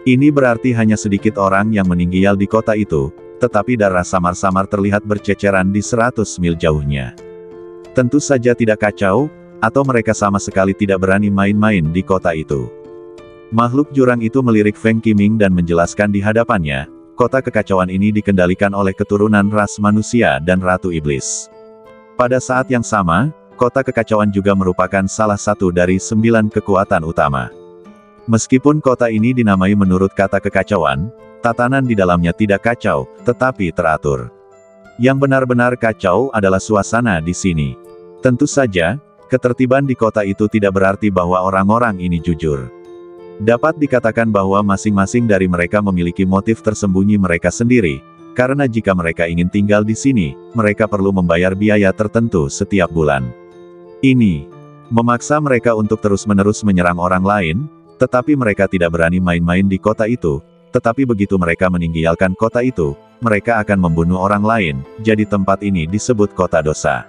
Ini berarti hanya sedikit orang yang meninggal di kota itu, tetapi darah samar-samar terlihat berceceran di 100 mil jauhnya. Tentu saja tidak kacau, atau mereka sama sekali tidak berani main-main di kota itu. Makhluk jurang itu melirik Feng Qiming dan menjelaskan di hadapannya, kota kekacauan ini dikendalikan oleh keturunan ras manusia dan Ratu Iblis. Pada saat yang sama, kota kekacauan juga merupakan salah satu dari 9 kekuatan utama. Meskipun kota ini dinamai menurut kata kekacauan, tatanan di dalamnya tidak kacau, tetapi teratur. Yang benar-benar kacau adalah suasana di sini. Tentu saja, ketertiban di kota itu tidak berarti bahwa orang-orang ini jujur. Dapat dikatakan bahwa masing-masing dari mereka memiliki motif tersembunyi mereka sendiri, karena jika mereka ingin tinggal di sini, mereka perlu membayar biaya tertentu setiap bulan. Ini memaksa mereka untuk terus-menerus menyerang orang lain, tetapi mereka tidak berani main-main di kota itu, tetapi begitu mereka meninggalkan kota itu, mereka akan membunuh orang lain, jadi tempat ini disebut kota dosa.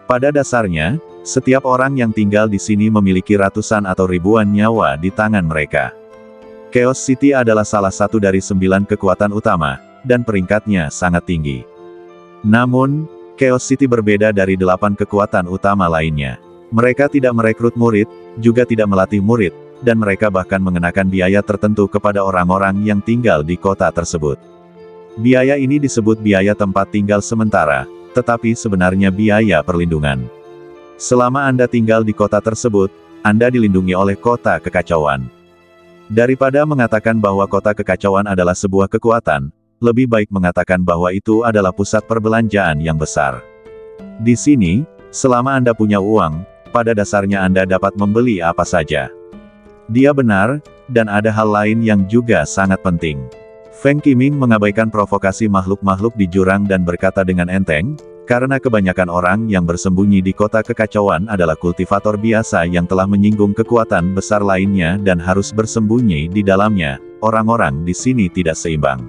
Pada dasarnya, setiap orang yang tinggal di sini memiliki ratusan atau ribuan nyawa di tangan mereka. Chaos City adalah salah satu dari 9 kekuatan utama, dan peringkatnya sangat tinggi. Namun, Chaos City berbeda dari 8 kekuatan utama lainnya. Mereka tidak merekrut murid, juga tidak melatih murid, dan mereka bahkan mengenakan biaya tertentu kepada orang-orang yang tinggal di kota tersebut. Biaya ini disebut biaya tempat tinggal sementara, tetapi sebenarnya biaya perlindungan. Selama Anda tinggal di kota tersebut, Anda dilindungi oleh kota kekacauan. Daripada mengatakan bahwa kota kekacauan adalah sebuah kekuatan, lebih baik mengatakan bahwa itu adalah pusat perbelanjaan yang besar. Di sini, selama Anda punya uang, pada dasarnya Anda dapat membeli apa saja. Dia benar, dan ada hal lain yang juga sangat penting. Feng Qiming mengabaikan provokasi makhluk-makhluk di jurang dan berkata dengan enteng, karena kebanyakan orang yang bersembunyi di kota kekacauan adalah kultivator biasa yang telah menyinggung kekuatan besar lainnya dan harus bersembunyi di dalamnya, orang-orang di sini tidak seimbang.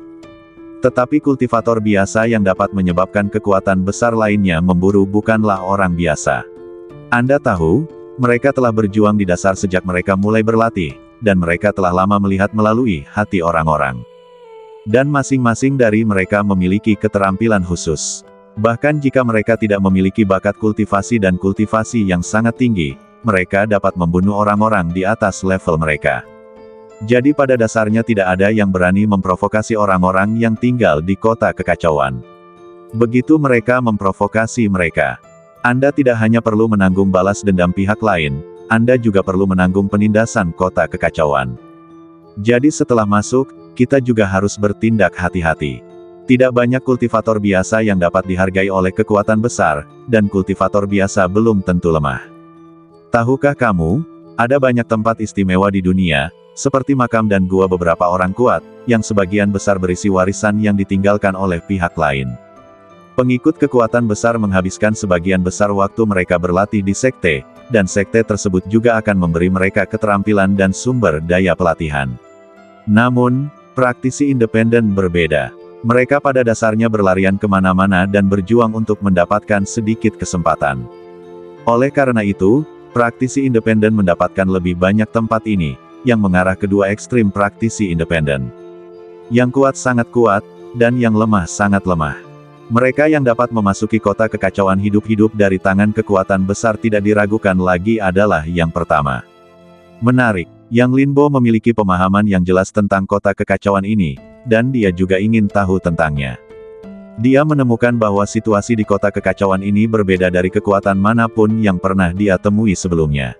Tetapi kultivator biasa yang dapat menyebabkan kekuatan besar lainnya memburu bukanlah orang biasa. Anda tahu, mereka telah berjuang di dasar sejak mereka mulai berlatih, dan mereka telah lama melihat melalui hati orang-orang. Dan masing-masing dari mereka memiliki keterampilan khusus. Bahkan jika mereka tidak memiliki bakat kultivasi dan kultivasi yang sangat tinggi, mereka dapat membunuh orang-orang di atas level mereka. Jadi pada dasarnya tidak ada yang berani memprovokasi orang-orang yang tinggal di kota kekacauan. Begitu mereka memprovokasi mereka, Anda tidak hanya perlu menanggung balas dendam pihak lain, Anda juga perlu menanggung penindasan kota kekacauan. Jadi setelah masuk, kita juga harus bertindak hati-hati. Tidak banyak kultivator biasa yang dapat dihargai oleh kekuatan besar, dan kultivator biasa belum tentu lemah. Tahukah kamu, ada banyak tempat istimewa di dunia, seperti makam dan gua beberapa orang kuat, yang sebagian besar berisi warisan yang ditinggalkan oleh pihak lain. Pengikut kekuatan besar menghabiskan sebagian besar waktu mereka berlatih di sekte, dan sekte tersebut juga akan memberi mereka keterampilan dan sumber daya pelatihan. Namun, praktisi independen berbeda. Mereka pada dasarnya berlarian kemana-mana dan berjuang untuk mendapatkan sedikit kesempatan. Oleh karena itu, praktisi independen mendapatkan lebih banyak tempat ini, yang mengarah ke dua ekstrim praktisi independen. Yang kuat sangat kuat, dan yang lemah sangat lemah. Mereka yang dapat memasuki kota kekacauan hidup-hidup dari tangan kekuatan besar tidak diragukan lagi adalah yang pertama. Menarik, Yang Linbo memiliki pemahaman yang jelas tentang kota kekacauan ini, dan dia juga ingin tahu tentangnya. Dia menemukan bahwa situasi di kota kekacauan ini berbeda dari kekuatan manapun yang pernah dia temui sebelumnya.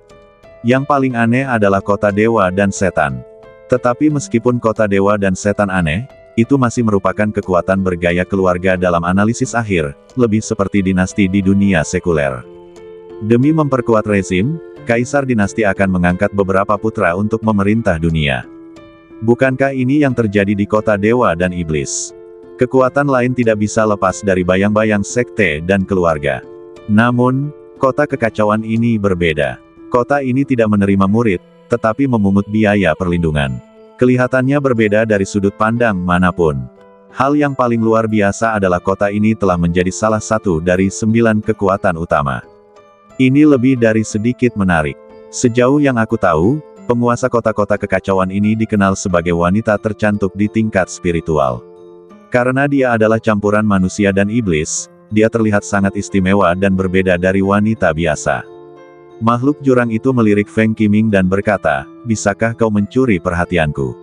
Yang paling aneh adalah kota dewa dan setan. Tetapi meskipun kota dewa dan setan aneh, itu masih merupakan kekuatan bergaya keluarga dalam analisis akhir, lebih seperti dinasti di dunia sekuler. Demi memperkuat rezim, kaisar dinasti akan mengangkat beberapa putra untuk memerintah dunia. Bukankah ini yang terjadi di kota dewa dan iblis? Kekuatan lain tidak bisa lepas dari bayang-bayang sekte dan keluarga. Namun, kota kekacauan ini berbeda. Kota ini tidak menerima murid, tetapi memungut biaya perlindungan. Kelihatannya berbeda dari sudut pandang manapun. Hal yang paling luar biasa adalah kota ini telah menjadi salah satu dari 9 kekuatan utama. Ini lebih dari sedikit menarik. Sejauh yang aku tahu, penguasa kota-kota kekacauan ini dikenal sebagai wanita tercantik di tingkat spiritual. Karena dia adalah campuran manusia dan iblis, dia terlihat sangat istimewa dan berbeda dari wanita biasa. Makhluk jurang itu melirik Feng Qiming dan berkata, "Bisakah kau mencuri perhatianku?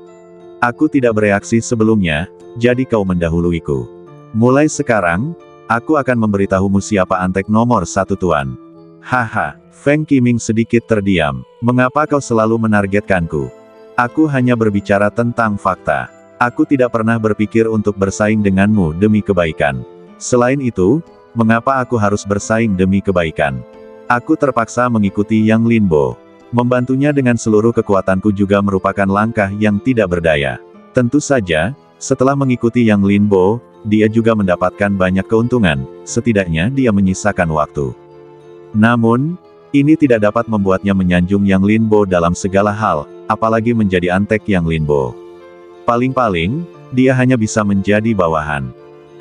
Aku tidak bereaksi sebelumnya, jadi kau mendahuluiku. Mulai sekarang, aku akan memberitahumu siapa antek nomor 1 Tuan." Haha, Feng Qiming sedikit terdiam. "Mengapa kau selalu menargetkanku? Aku hanya berbicara tentang fakta. Aku tidak pernah berpikir untuk bersaing denganmu demi kebaikan. Selain itu, mengapa aku harus bersaing demi kebaikan? Aku terpaksa mengikuti Yang Linbo. Membantunya dengan seluruh kekuatanku juga merupakan langkah yang tidak berdaya. Tentu saja, setelah mengikuti Yang Linbo, dia juga mendapatkan banyak keuntungan, setidaknya dia menyisakan waktu. Namun, ini tidak dapat membuatnya menyanjung Yang Linbo dalam segala hal, apalagi menjadi antek Yang Linbo. Paling-paling, dia hanya bisa menjadi bawahan.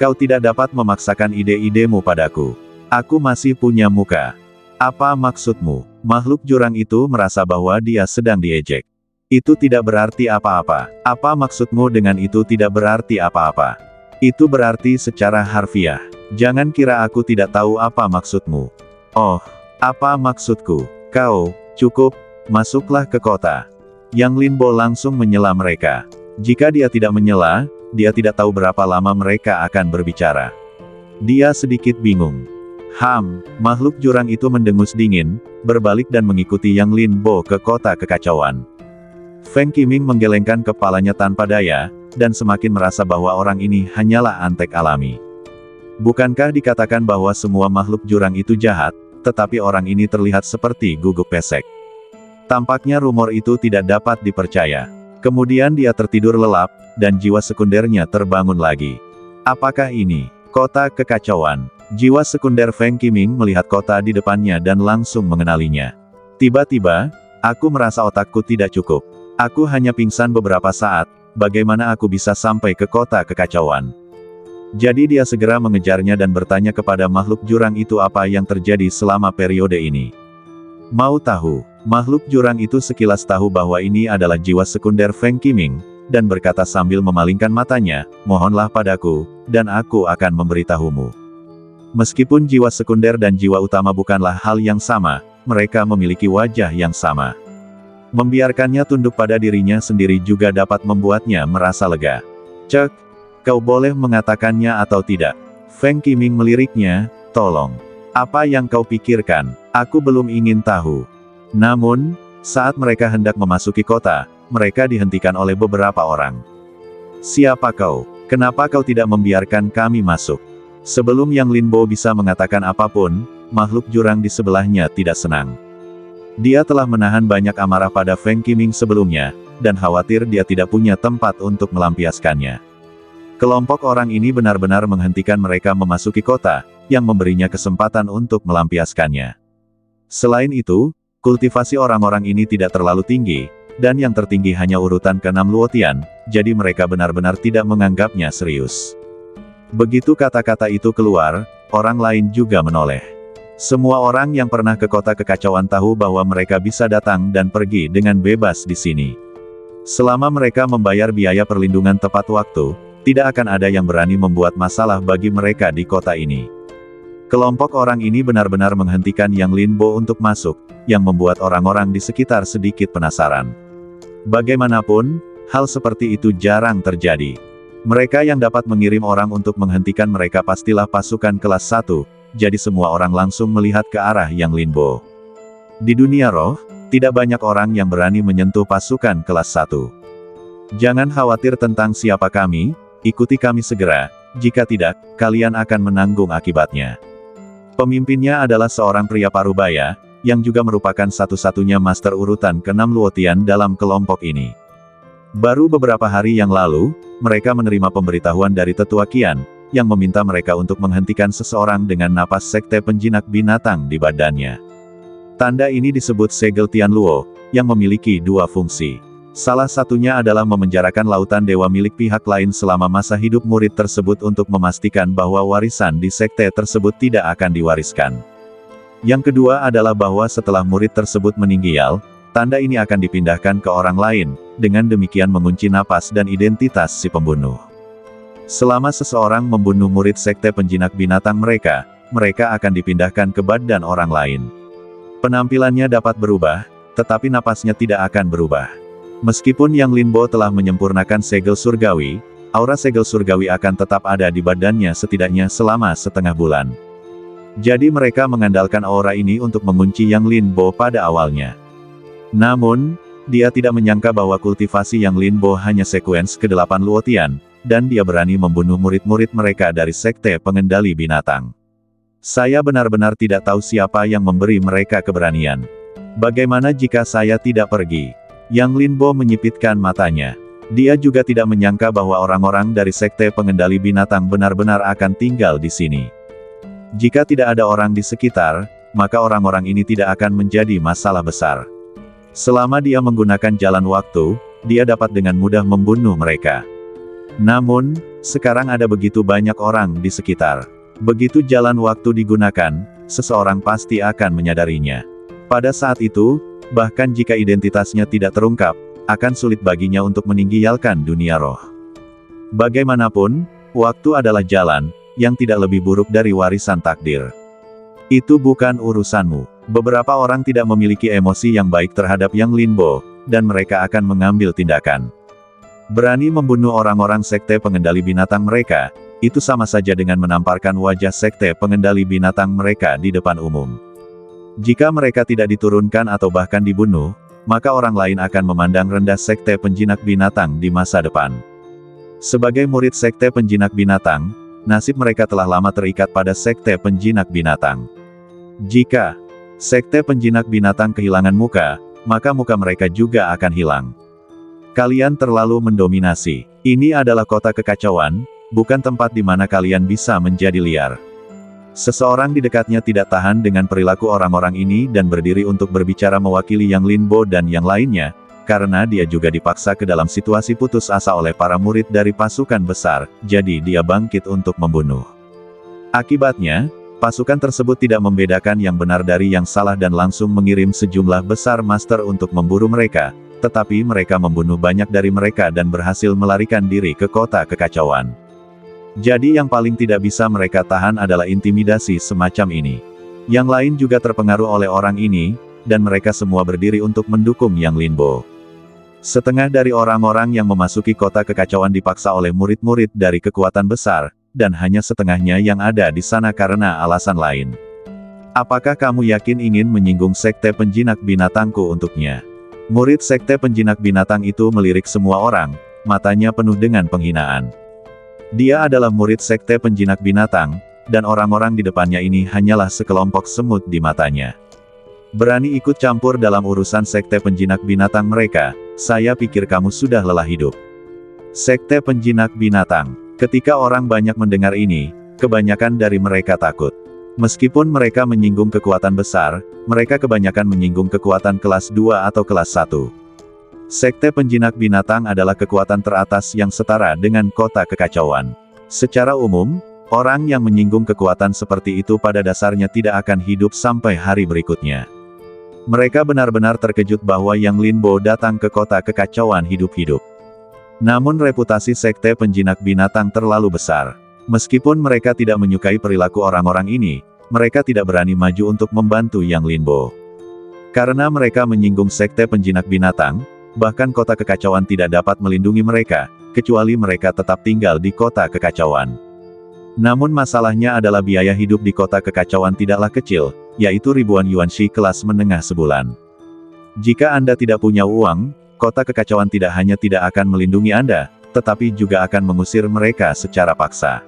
Kau tidak dapat memaksakan ide-idemu padaku. Aku masih punya muka. Apa maksudmu?" Makhluk jurang itu merasa bahwa dia sedang diejek. "Itu tidak berarti apa-apa. Apa maksudmu dengan itu tidak berarti apa-apa? Itu berarti secara harfiah. Jangan kira aku tidak tahu apa maksudmu." "Oh, apa maksudku? Kau, cukup, masuklah ke kota." Yang Linbo langsung menyela mereka. Jika dia tidak menyela, dia tidak tahu berapa lama mereka akan berbicara. Dia sedikit bingung. Makhluk jurang itu mendengus dingin, berbalik dan mengikuti Yang Linbo ke kota kekacauan. Feng Qiming menggelengkan kepalanya tanpa daya, dan semakin merasa bahwa orang ini hanyalah antek alami. Bukankah dikatakan bahwa semua makhluk jurang itu jahat, tetapi orang ini terlihat seperti guguk pesek. Tampaknya rumor itu tidak dapat dipercaya. Kemudian dia tertidur lelap, dan jiwa sekundernya terbangun lagi. Apakah ini kota kekacauan? Jiwa sekunder Feng Qiming melihat kota di depannya dan langsung mengenalinya. Tiba-tiba, aku merasa otakku tidak cukup. Aku hanya pingsan beberapa saat, bagaimana aku bisa sampai ke kota kekacauan? Jadi dia segera mengejarnya dan bertanya kepada makhluk jurang itu apa yang terjadi selama periode ini. Mau tahu? Makhluk jurang itu sekilas tahu bahwa ini adalah jiwa sekunder Feng Qiming, dan berkata sambil memalingkan matanya, "Mohonlah padaku, dan aku akan memberitahumu." Meskipun jiwa sekunder dan jiwa utama bukanlah hal yang sama, mereka memiliki wajah yang sama. Membiarkannya tunduk pada dirinya sendiri juga dapat membuatnya merasa lega. Cek, kau boleh mengatakannya atau tidak? Feng Qiming meliriknya, tolong. Apa yang kau pikirkan? Aku belum ingin tahu. Namun, saat mereka hendak memasuki kota, mereka dihentikan oleh beberapa orang. Siapa kau? Kenapa kau tidak membiarkan kami masuk? Sebelum Yang Linbo bisa mengatakan apapun, makhluk jurang di sebelahnya tidak senang. Dia telah menahan banyak amarah pada Feng Qiming sebelumnya, dan khawatir dia tidak punya tempat untuk melampiaskannya. Kelompok orang ini benar-benar menghentikan mereka memasuki kota, yang memberinya kesempatan untuk melampiaskannya. Selain itu, kultivasi orang-orang ini tidak terlalu tinggi, dan yang tertinggi hanya urutan ke-6 Luotian, jadi mereka benar-benar tidak menganggapnya serius. Begitu kata-kata itu keluar, orang lain juga menoleh. Semua orang yang pernah ke kota kekacauan tahu bahwa mereka bisa datang dan pergi dengan bebas di sini. Selama mereka membayar biaya perlindungan tepat waktu, tidak akan ada yang berani membuat masalah bagi mereka di kota ini. Kelompok orang ini benar-benar menghentikan Yang Linbo untuk masuk, yang membuat orang-orang di sekitar sedikit penasaran. Bagaimanapun, hal seperti itu jarang terjadi. Mereka yang dapat mengirim orang untuk menghentikan mereka pastilah pasukan kelas 1, jadi semua orang langsung melihat ke arah Yang Linbo. Di dunia roh, tidak banyak orang yang berani menyentuh pasukan kelas 1. Jangan khawatir tentang siapa kami, ikuti kami segera, jika tidak, kalian akan menanggung akibatnya. Pemimpinnya adalah seorang pria parubaya, yang juga merupakan satu-satunya master urutan ke-6 Luotian dalam kelompok ini. Baru beberapa hari yang lalu, mereka menerima pemberitahuan dari Tetua Qian, yang meminta mereka untuk menghentikan seseorang dengan napas sekte penjinak binatang di badannya. Tanda ini disebut segel Tianluo, yang memiliki dua fungsi. Salah satunya adalah memenjarakan lautan dewa milik pihak lain selama masa hidup murid tersebut untuk memastikan bahwa warisan di sekte tersebut tidak akan diwariskan. Yang kedua adalah bahwa setelah murid tersebut meninggal, tanda ini akan dipindahkan ke orang lain, dengan demikian mengunci napas dan identitas si pembunuh. Selama seseorang membunuh murid sekte penjinak binatang mereka, mereka akan dipindahkan ke badan orang lain. Penampilannya dapat berubah, tetapi napasnya tidak akan berubah. Meskipun Yang Linbo telah menyempurnakan segel surgawi, aura segel surgawi akan tetap ada di badannya setidaknya selama setengah bulan. Jadi mereka mengandalkan aura ini untuk mengunci Yang Linbo pada awalnya. Namun, dia tidak menyangka bahwa kultivasi Yang Linbo hanya sekuens ke-8 Luotian, dan dia berani membunuh murid-murid mereka dari sekte pengendali binatang. Saya benar-benar tidak tahu siapa yang memberi mereka keberanian. Bagaimana jika saya tidak pergi? Yang Linbo menyipitkan matanya. Dia juga tidak menyangka bahwa orang-orang dari sekte pengendali binatang benar-benar akan tinggal di sini. Jika tidak ada orang di sekitar, maka orang-orang ini tidak akan menjadi masalah besar. Selama dia menggunakan jalan waktu, dia dapat dengan mudah membunuh mereka. Namun, sekarang ada begitu banyak orang di sekitar. Begitu jalan waktu digunakan, seseorang pasti akan menyadarinya. Pada saat itu, bahkan jika identitasnya tidak terungkap, akan sulit baginya untuk meninggalkan dunia roh. Bagaimanapun, waktu adalah jalan, yang tidak lebih buruk dari warisan takdir. Itu bukan urusanmu. Beberapa orang tidak memiliki emosi yang baik terhadap Yang Linbo, dan mereka akan mengambil tindakan. Berani membunuh orang-orang sekte pengendali binatang mereka, itu sama saja dengan menamparkan wajah sekte pengendali binatang mereka di depan umum. Jika mereka tidak diturunkan atau bahkan dibunuh, maka orang lain akan memandang rendah sekte penjinak binatang di masa depan. Sebagai murid sekte penjinak binatang, nasib mereka telah lama terikat pada sekte penjinak binatang. Jika sekte penjinak binatang kehilangan muka, maka muka mereka juga akan hilang. Kalian terlalu mendominasi. Ini adalah kota kekacauan, bukan tempat di mana kalian bisa menjadi liar. Seseorang di dekatnya tidak tahan dengan perilaku orang-orang ini dan berdiri untuk berbicara mewakili Yang Linbo dan yang lainnya, karena dia juga dipaksa ke dalam situasi putus asa oleh para murid dari pasukan besar, jadi dia bangkit untuk membunuh. Akibatnya, pasukan tersebut tidak membedakan yang benar dari yang salah dan langsung mengirim sejumlah besar master untuk memburu mereka. Tetapi mereka membunuh banyak dari mereka dan berhasil melarikan diri ke kota kekacauan. Jadi yang paling tidak bisa mereka tahan adalah intimidasi semacam ini. Yang lain juga terpengaruh oleh orang ini, dan mereka semua berdiri untuk mendukung Yang Linbo. Setengah dari orang-orang yang memasuki kota kekacauan dipaksa oleh murid-murid dari kekuatan besar, dan hanya setengahnya yang ada di sana karena alasan lain. Apakah kamu yakin ingin menyinggung sekte penjinak binatangku untuknya? Murid sekte penjinak binatang itu melirik semua orang, matanya penuh dengan penghinaan. Dia adalah murid sekte penjinak binatang, dan orang-orang di depannya ini hanyalah sekelompok semut di matanya. Berani ikut campur dalam urusan sekte penjinak binatang mereka, saya pikir kamu sudah lelah hidup. Sekte penjinak binatang. Ketika orang banyak mendengar ini, kebanyakan dari mereka takut. Meskipun mereka menyinggung kekuatan besar, mereka kebanyakan menyinggung kekuatan kelas 2 atau kelas 1. Sekte penjinak binatang adalah kekuatan teratas yang setara dengan kota kekacauan. Secara umum, orang yang menyinggung kekuatan seperti itu pada dasarnya tidak akan hidup sampai hari berikutnya. Mereka benar-benar terkejut bahwa Yang Linbo datang ke kota kekacauan hidup-hidup. Namun reputasi sekte penjinak binatang terlalu besar. Meskipun mereka tidak menyukai perilaku orang-orang ini, mereka tidak berani maju untuk membantu Yang Linbo. Karena mereka menyinggung sekte penjinak binatang, bahkan kota kekacauan tidak dapat melindungi mereka, kecuali mereka tetap tinggal di kota kekacauan. Namun masalahnya adalah biaya hidup di kota kekacauan tidaklah kecil, yaitu ribuan yuanshi kelas menengah sebulan. Jika Anda tidak punya uang, kota kekacauan tidak hanya tidak akan melindungi Anda, tetapi juga akan mengusir mereka secara paksa.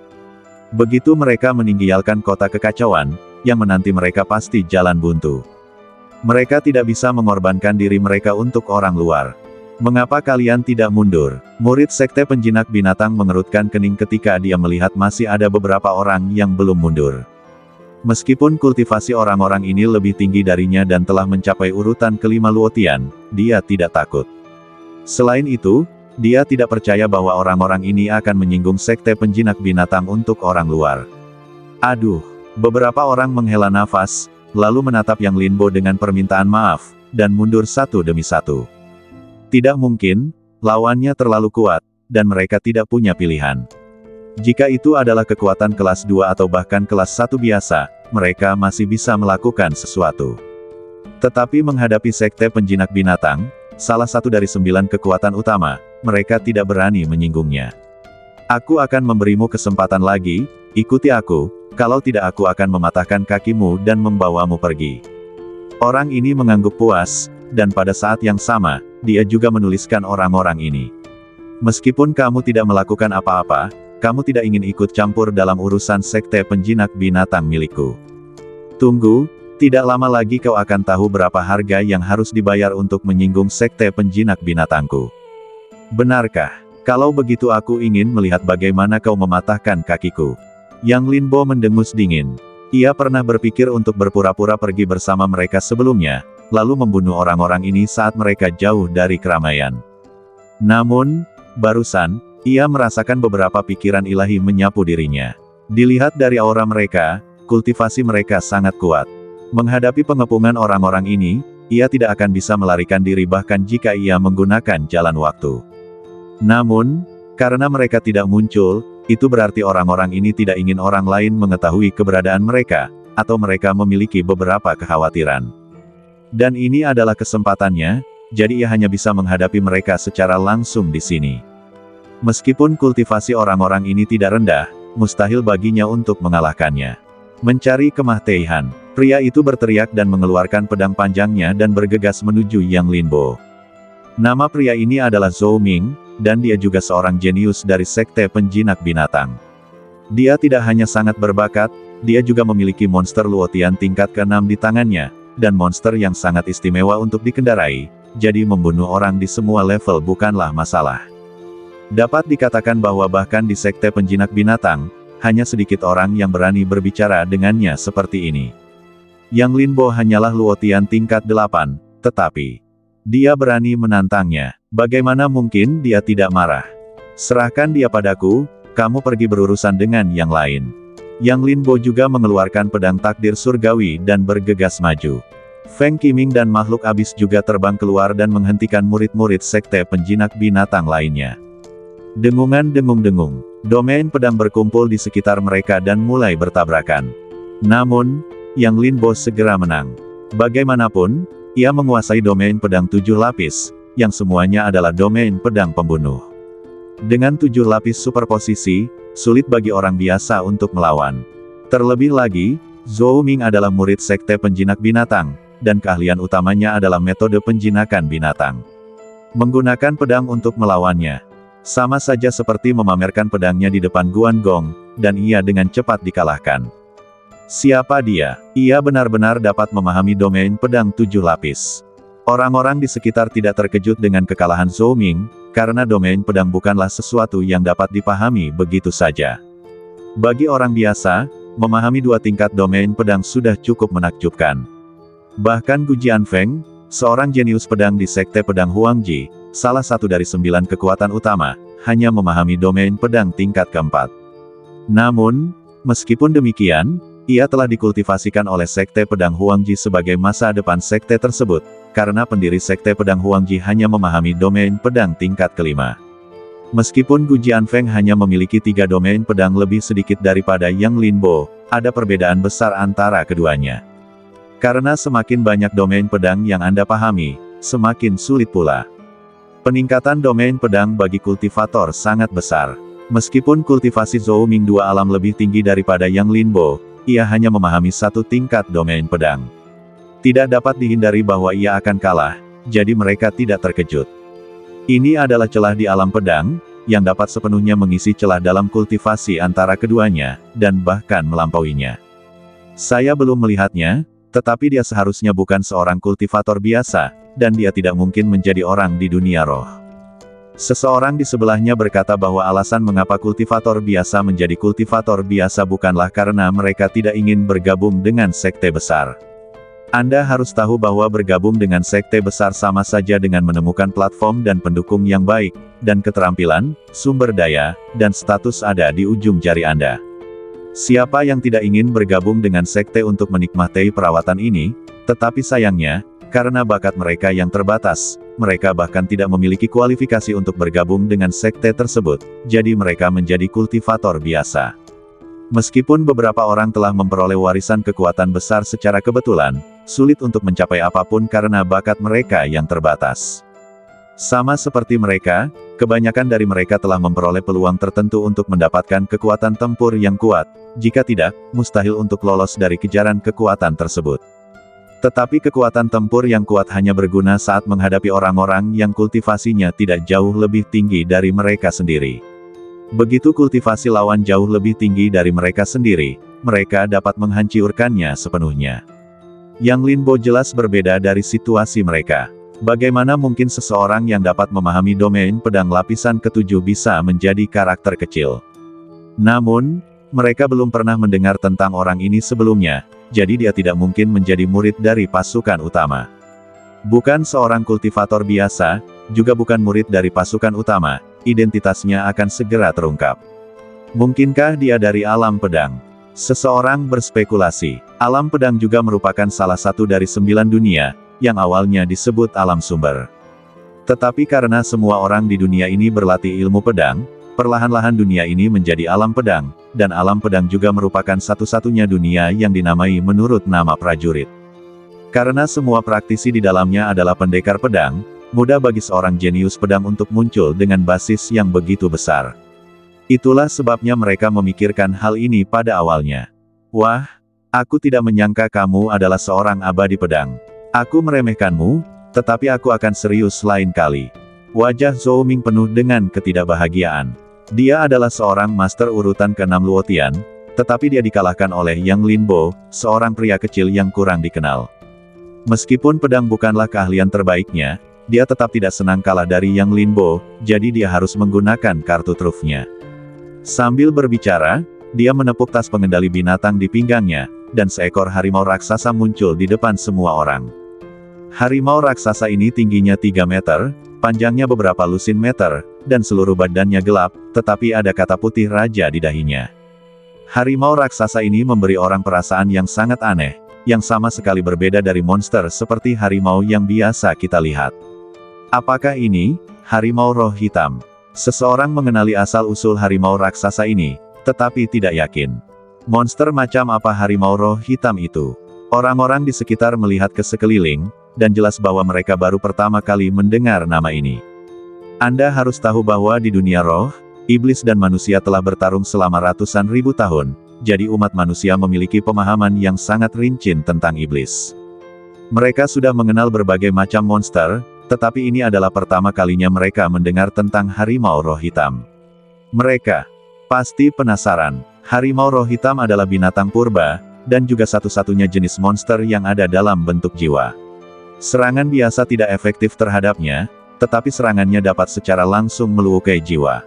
Begitu mereka meninggalkan kota kekacauan, yang menanti mereka pasti jalan buntu. Mereka tidak bisa mengorbankan diri mereka untuk orang luar. Mengapa kalian tidak mundur? Murid sekte penjinak binatang mengerutkan kening ketika dia melihat masih ada beberapa orang yang belum mundur. Meskipun kultivasi orang-orang ini lebih tinggi darinya dan telah mencapai urutan kelima Luotian, dia tidak takut. Selain itu, dia tidak percaya bahwa orang-orang ini akan menyinggung sekte penjinak binatang untuk orang luar. Aduh, beberapa orang menghela nafas, lalu menatap Yang Linbo dengan permintaan maaf, dan mundur satu demi satu. Tidak mungkin, lawannya terlalu kuat, dan mereka tidak punya pilihan. Jika itu adalah kekuatan kelas 2 atau bahkan kelas 1 biasa, mereka masih bisa melakukan sesuatu. Tetapi menghadapi sekte penjinak binatang, salah satu dari 9 kekuatan utama, mereka tidak berani menyingsingnya. Aku akan memberimu kesempatan lagi, ikuti aku, kalau tidak aku akan mematahkan kakimu dan membawamu pergi. Orang ini mengangguk puas, dan pada saat yang sama, dia juga menuliskan orang-orang ini. Meskipun kamu tidak melakukan apa-apa, kamu tidak ingin ikut campur dalam urusan sekte penjinak binatang milikku. Tunggu, tidak lama lagi kau akan tahu berapa harga yang harus dibayar untuk menyinggung sekte penjinak binatangku. Benarkah? Kalau begitu aku ingin melihat bagaimana kau mematahkan kakiku. Yang Linbo mendengus dingin. Ia pernah berpikir untuk berpura-pura pergi bersama mereka sebelumnya, lalu membunuh orang-orang ini saat mereka jauh dari keramaian. Namun, barusan, ia merasakan beberapa pikiran ilahi menyapu dirinya. Dilihat dari aura mereka, kultivasi mereka sangat kuat. Menghadapi pengepungan orang-orang ini, ia tidak akan bisa melarikan diri bahkan jika ia menggunakan jalan waktu. Namun, karena mereka tidak muncul, itu berarti orang-orang ini tidak ingin orang lain mengetahui keberadaan mereka, atau mereka memiliki beberapa kekhawatiran. Dan ini adalah kesempatannya, jadi ia hanya bisa menghadapi mereka secara langsung di sini. Meskipun kultivasi orang-orang ini tidak rendah, mustahil baginya untuk mengalahkannya. Mencari kemah Teihan, pria itu berteriak dan mengeluarkan pedang panjangnya dan bergegas menuju Yang Linbo. Nama pria ini adalah Zhou Ming, dan dia juga seorang jenius dari sekte penjinak binatang. Dia tidak hanya sangat berbakat, dia juga memiliki monster Luotian tingkat ke-6 di tangannya, dan monster yang sangat istimewa untuk dikendarai, jadi membunuh orang di semua level bukanlah masalah. Dapat dikatakan bahwa bahkan di sekte penjinak binatang, hanya sedikit orang yang berani berbicara dengannya seperti ini. Yang Linbo hanyalah Luotian tingkat 8, tetapi dia berani menantangnya. Bagaimana mungkin dia tidak marah? Serahkan dia padaku, kamu pergi berurusan dengan yang lain. Yang Linbo juga mengeluarkan pedang takdir surgawi dan bergegas maju. Feng Qiming dan makhluk abis juga terbang keluar dan menghentikan murid-murid sekte penjinak binatang lainnya. Dengungan dengung-dengung. Domain pedang berkumpul di sekitar mereka dan mulai bertabrakan. Namun, Yang Linbo segera menang. Bagaimanapun, ia menguasai domain pedang 7 lapis, yang semuanya adalah domain pedang pembunuh. Dengan 7 lapis superposisi, sulit bagi orang biasa untuk melawan. Terlebih lagi, Zhou Ming adalah murid sekte penjinak binatang, dan keahlian utamanya adalah metode penjinakan binatang. Menggunakan pedang untuk melawannya, sama saja seperti memamerkan pedangnya di depan Guan Gong, dan ia dengan cepat dikalahkan. Siapa dia? Ia benar-benar dapat memahami domain pedang 7 lapis. Orang-orang di sekitar tidak terkejut dengan kekalahan Zhou Ming, karena domain pedang bukanlah sesuatu yang dapat dipahami begitu saja. Bagi orang biasa, memahami 2 tingkat domain pedang sudah cukup menakjubkan. Bahkan Gu Jianfeng, seorang jenius pedang di sekte pedang Huangji, salah satu dari 9 kekuatan utama, hanya memahami domain pedang tingkat keempat. Namun, meskipun demikian, ia telah dikultivasikan oleh sekte pedang Huangji sebagai masa depan sekte tersebut, karena pendiri sekte pedang Huangji hanya memahami domain pedang tingkat kelima. Meskipun Gu Jianfeng hanya memiliki 3 domain pedang lebih sedikit daripada Yang Linbo, ada perbedaan besar antara keduanya. Karena semakin banyak domain pedang yang Anda pahami, semakin sulit pula. Peningkatan domain pedang bagi kultivator sangat besar. Meskipun kultivasi Zhou Ming 2 alam lebih tinggi daripada Yang Linbo, ia hanya memahami 1 tingkat domain pedang. Tidak dapat dihindari bahwa ia akan kalah, jadi mereka tidak terkejut. Ini adalah celah di alam pedang, yang dapat sepenuhnya mengisi celah dalam kultivasi antara keduanya, dan bahkan melampauinya. Saya belum melihatnya, tetapi dia seharusnya bukan seorang kultivator biasa, dan dia tidak mungkin menjadi orang di dunia roh. Seseorang di sebelahnya berkata bahwa alasan mengapa kultivator biasa menjadi kultivator biasa bukanlah karena mereka tidak ingin bergabung dengan sekte besar. Anda harus tahu bahwa bergabung dengan sekte besar sama saja dengan menemukan platform dan pendukung yang baik, dan keterampilan, sumber daya, dan status ada di ujung jari Anda. Siapa yang tidak ingin bergabung dengan sekte untuk menikmati perawatan ini, tetapi sayangnya, karena bakat mereka yang terbatas, mereka bahkan tidak memiliki kualifikasi untuk bergabung dengan sekte tersebut, jadi mereka menjadi kultivator biasa. Meskipun beberapa orang telah memperoleh warisan kekuatan besar secara kebetulan, sulit untuk mencapai apapun karena bakat mereka yang terbatas. Sama seperti mereka, kebanyakan dari mereka telah memperoleh peluang tertentu untuk mendapatkan kekuatan tempur yang kuat, jika tidak, mustahil untuk lolos dari kejaran kekuatan tersebut. Tetapi kekuatan tempur yang kuat hanya berguna saat menghadapi orang-orang yang kultivasinya tidak jauh lebih tinggi dari mereka sendiri. Begitu kultivasi lawan jauh lebih tinggi dari mereka sendiri, mereka dapat menghancurkannya sepenuhnya. Yang Linbo jelas berbeda dari situasi mereka. Bagaimana mungkin seseorang yang dapat memahami domain pedang lapisan ke-7 bisa menjadi karakter kecil? Namun, mereka belum pernah mendengar tentang orang ini sebelumnya, jadi dia tidak mungkin menjadi murid dari pasukan utama. Bukan seorang kultivator biasa, juga bukan murid dari pasukan utama, identitasnya akan segera terungkap. Mungkinkah dia dari alam pedang? Seseorang berspekulasi, alam pedang juga merupakan salah satu dari 9 dunia, yang awalnya disebut alam sumber. Tetapi karena semua orang di dunia ini berlatih ilmu pedang, perlahan-lahan dunia ini menjadi alam pedang, dan alam pedang juga merupakan satu-satunya dunia yang dinamai menurut nama prajurit. Karena semua praktisi di dalamnya adalah pendekar pedang, mudah bagi seorang jenius pedang untuk muncul dengan basis yang begitu besar. Itulah sebabnya mereka memikirkan hal ini pada awalnya. Wah, aku tidak menyangka kamu adalah seorang abadi pedang. Aku meremehkanmu, tetapi aku akan serius lain kali. Wajah Zhou Ming penuh dengan ketidakbahagiaan. Dia adalah seorang master urutan ke-6 Luotian, tetapi dia dikalahkan oleh Yang Linbo, seorang pria kecil yang kurang dikenal. Meskipun pedang bukanlah keahlian terbaiknya, dia tetap tidak senang kalah dari Yang Linbo, jadi dia harus menggunakan kartu trufnya. Sambil berbicara, dia menepuk tas pengendali binatang di pinggangnya, dan seekor harimau raksasa muncul di depan semua orang. Harimau raksasa ini tingginya 3 meter, panjangnya beberapa lusin meter, dan seluruh badannya gelap, tetapi ada kata putih raja di dahinya. Harimau raksasa ini memberi orang perasaan yang sangat aneh, yang sama sekali berbeda dari monster seperti harimau yang biasa kita lihat. Apakah ini harimau roh hitam? Seseorang mengenali asal-usul harimau raksasa ini, tetapi tidak yakin. Monster macam apa harimau roh hitam itu? Orang-orang di sekitar melihat ke sekeliling, dan jelas bahwa mereka baru pertama kali mendengar nama ini. Anda harus tahu bahwa di dunia roh, iblis dan manusia telah bertarung selama ratusan ribu tahun, jadi umat manusia memiliki pemahaman yang sangat rinci tentang iblis. Mereka sudah mengenal berbagai macam monster, tetapi ini adalah pertama kalinya mereka mendengar tentang harimau roh hitam. Mereka pasti penasaran. Harimau roh hitam adalah binatang purba, dan juga satu-satunya jenis monster yang ada dalam bentuk jiwa. Serangan biasa tidak efektif terhadapnya, tetapi serangannya dapat secara langsung melukai jiwa.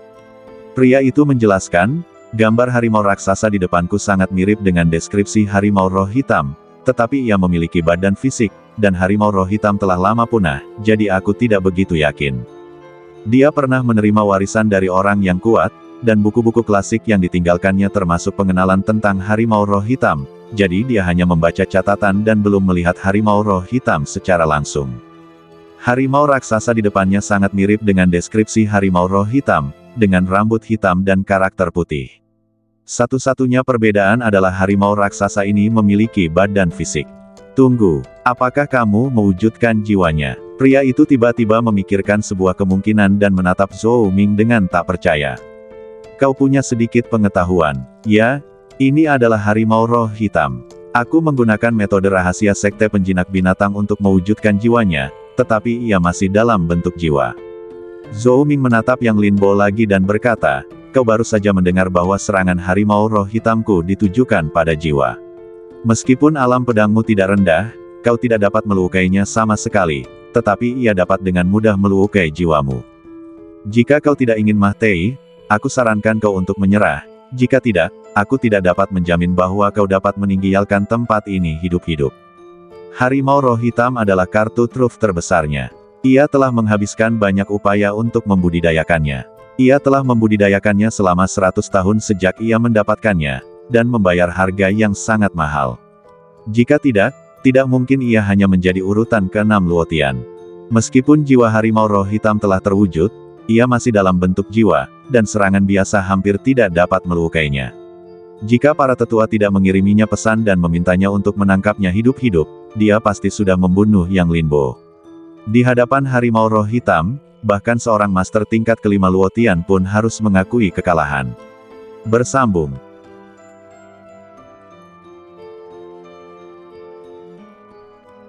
Pria itu menjelaskan, gambar harimau raksasa di depanku sangat mirip dengan deskripsi harimau roh hitam, tetapi ia memiliki badan fisik, dan harimau roh hitam telah lama punah, jadi aku tidak begitu yakin. Dia pernah menerima warisan dari orang yang kuat, dan buku-buku klasik yang ditinggalkannya termasuk pengenalan tentang harimau roh hitam, jadi dia hanya membaca catatan dan belum melihat harimau roh hitam secara langsung. Harimau raksasa di depannya sangat mirip dengan deskripsi harimau roh hitam, dengan rambut hitam dan karakter putih. Satu-satunya perbedaan adalah harimau raksasa ini memiliki badan fisik. Tunggu, apakah kamu mewujudkan jiwanya? Pria itu tiba-tiba memikirkan sebuah kemungkinan dan menatap Zhou Ming dengan tak percaya. Kau punya sedikit pengetahuan. Ya, ini adalah harimau roh hitam. Aku menggunakan metode rahasia sekte penjinak binatang untuk mewujudkan jiwanya, tetapi ia masih dalam bentuk jiwa. Zhou Ming menatap Yang Linbo lagi dan berkata, kau baru saja mendengar bahwa serangan harimau roh hitamku ditujukan pada jiwa. Meskipun alam pedangmu tidak rendah, kau tidak dapat melukainya sama sekali, tetapi ia dapat dengan mudah melukai jiwamu. Jika kau tidak ingin mati, aku sarankan kau untuk menyerah. Jika tidak, aku tidak dapat menjamin bahwa kau dapat meninggalkan tempat ini hidup-hidup. Harimau roh hitam adalah kartu truf terbesarnya. Ia telah menghabiskan banyak upaya untuk membudidayakannya. Ia telah membudidayakannya selama 100 tahun sejak ia mendapatkannya, dan membayar harga yang sangat mahal. Jika tidak mungkin ia hanya menjadi urutan ke-6 Luotian. Meskipun jiwa harimau roh hitam telah terwujud, ia masih dalam bentuk jiwa, dan serangan biasa hampir tidak dapat melukainya. Jika para tetua tidak mengiriminya pesan dan memintanya untuk menangkapnya hidup-hidup, dia pasti sudah membunuh Yang Linbo. Di hadapan harimau roh hitam, bahkan seorang master tingkat ke-5 Luotian pun harus mengakui kekalahan. Bersambung.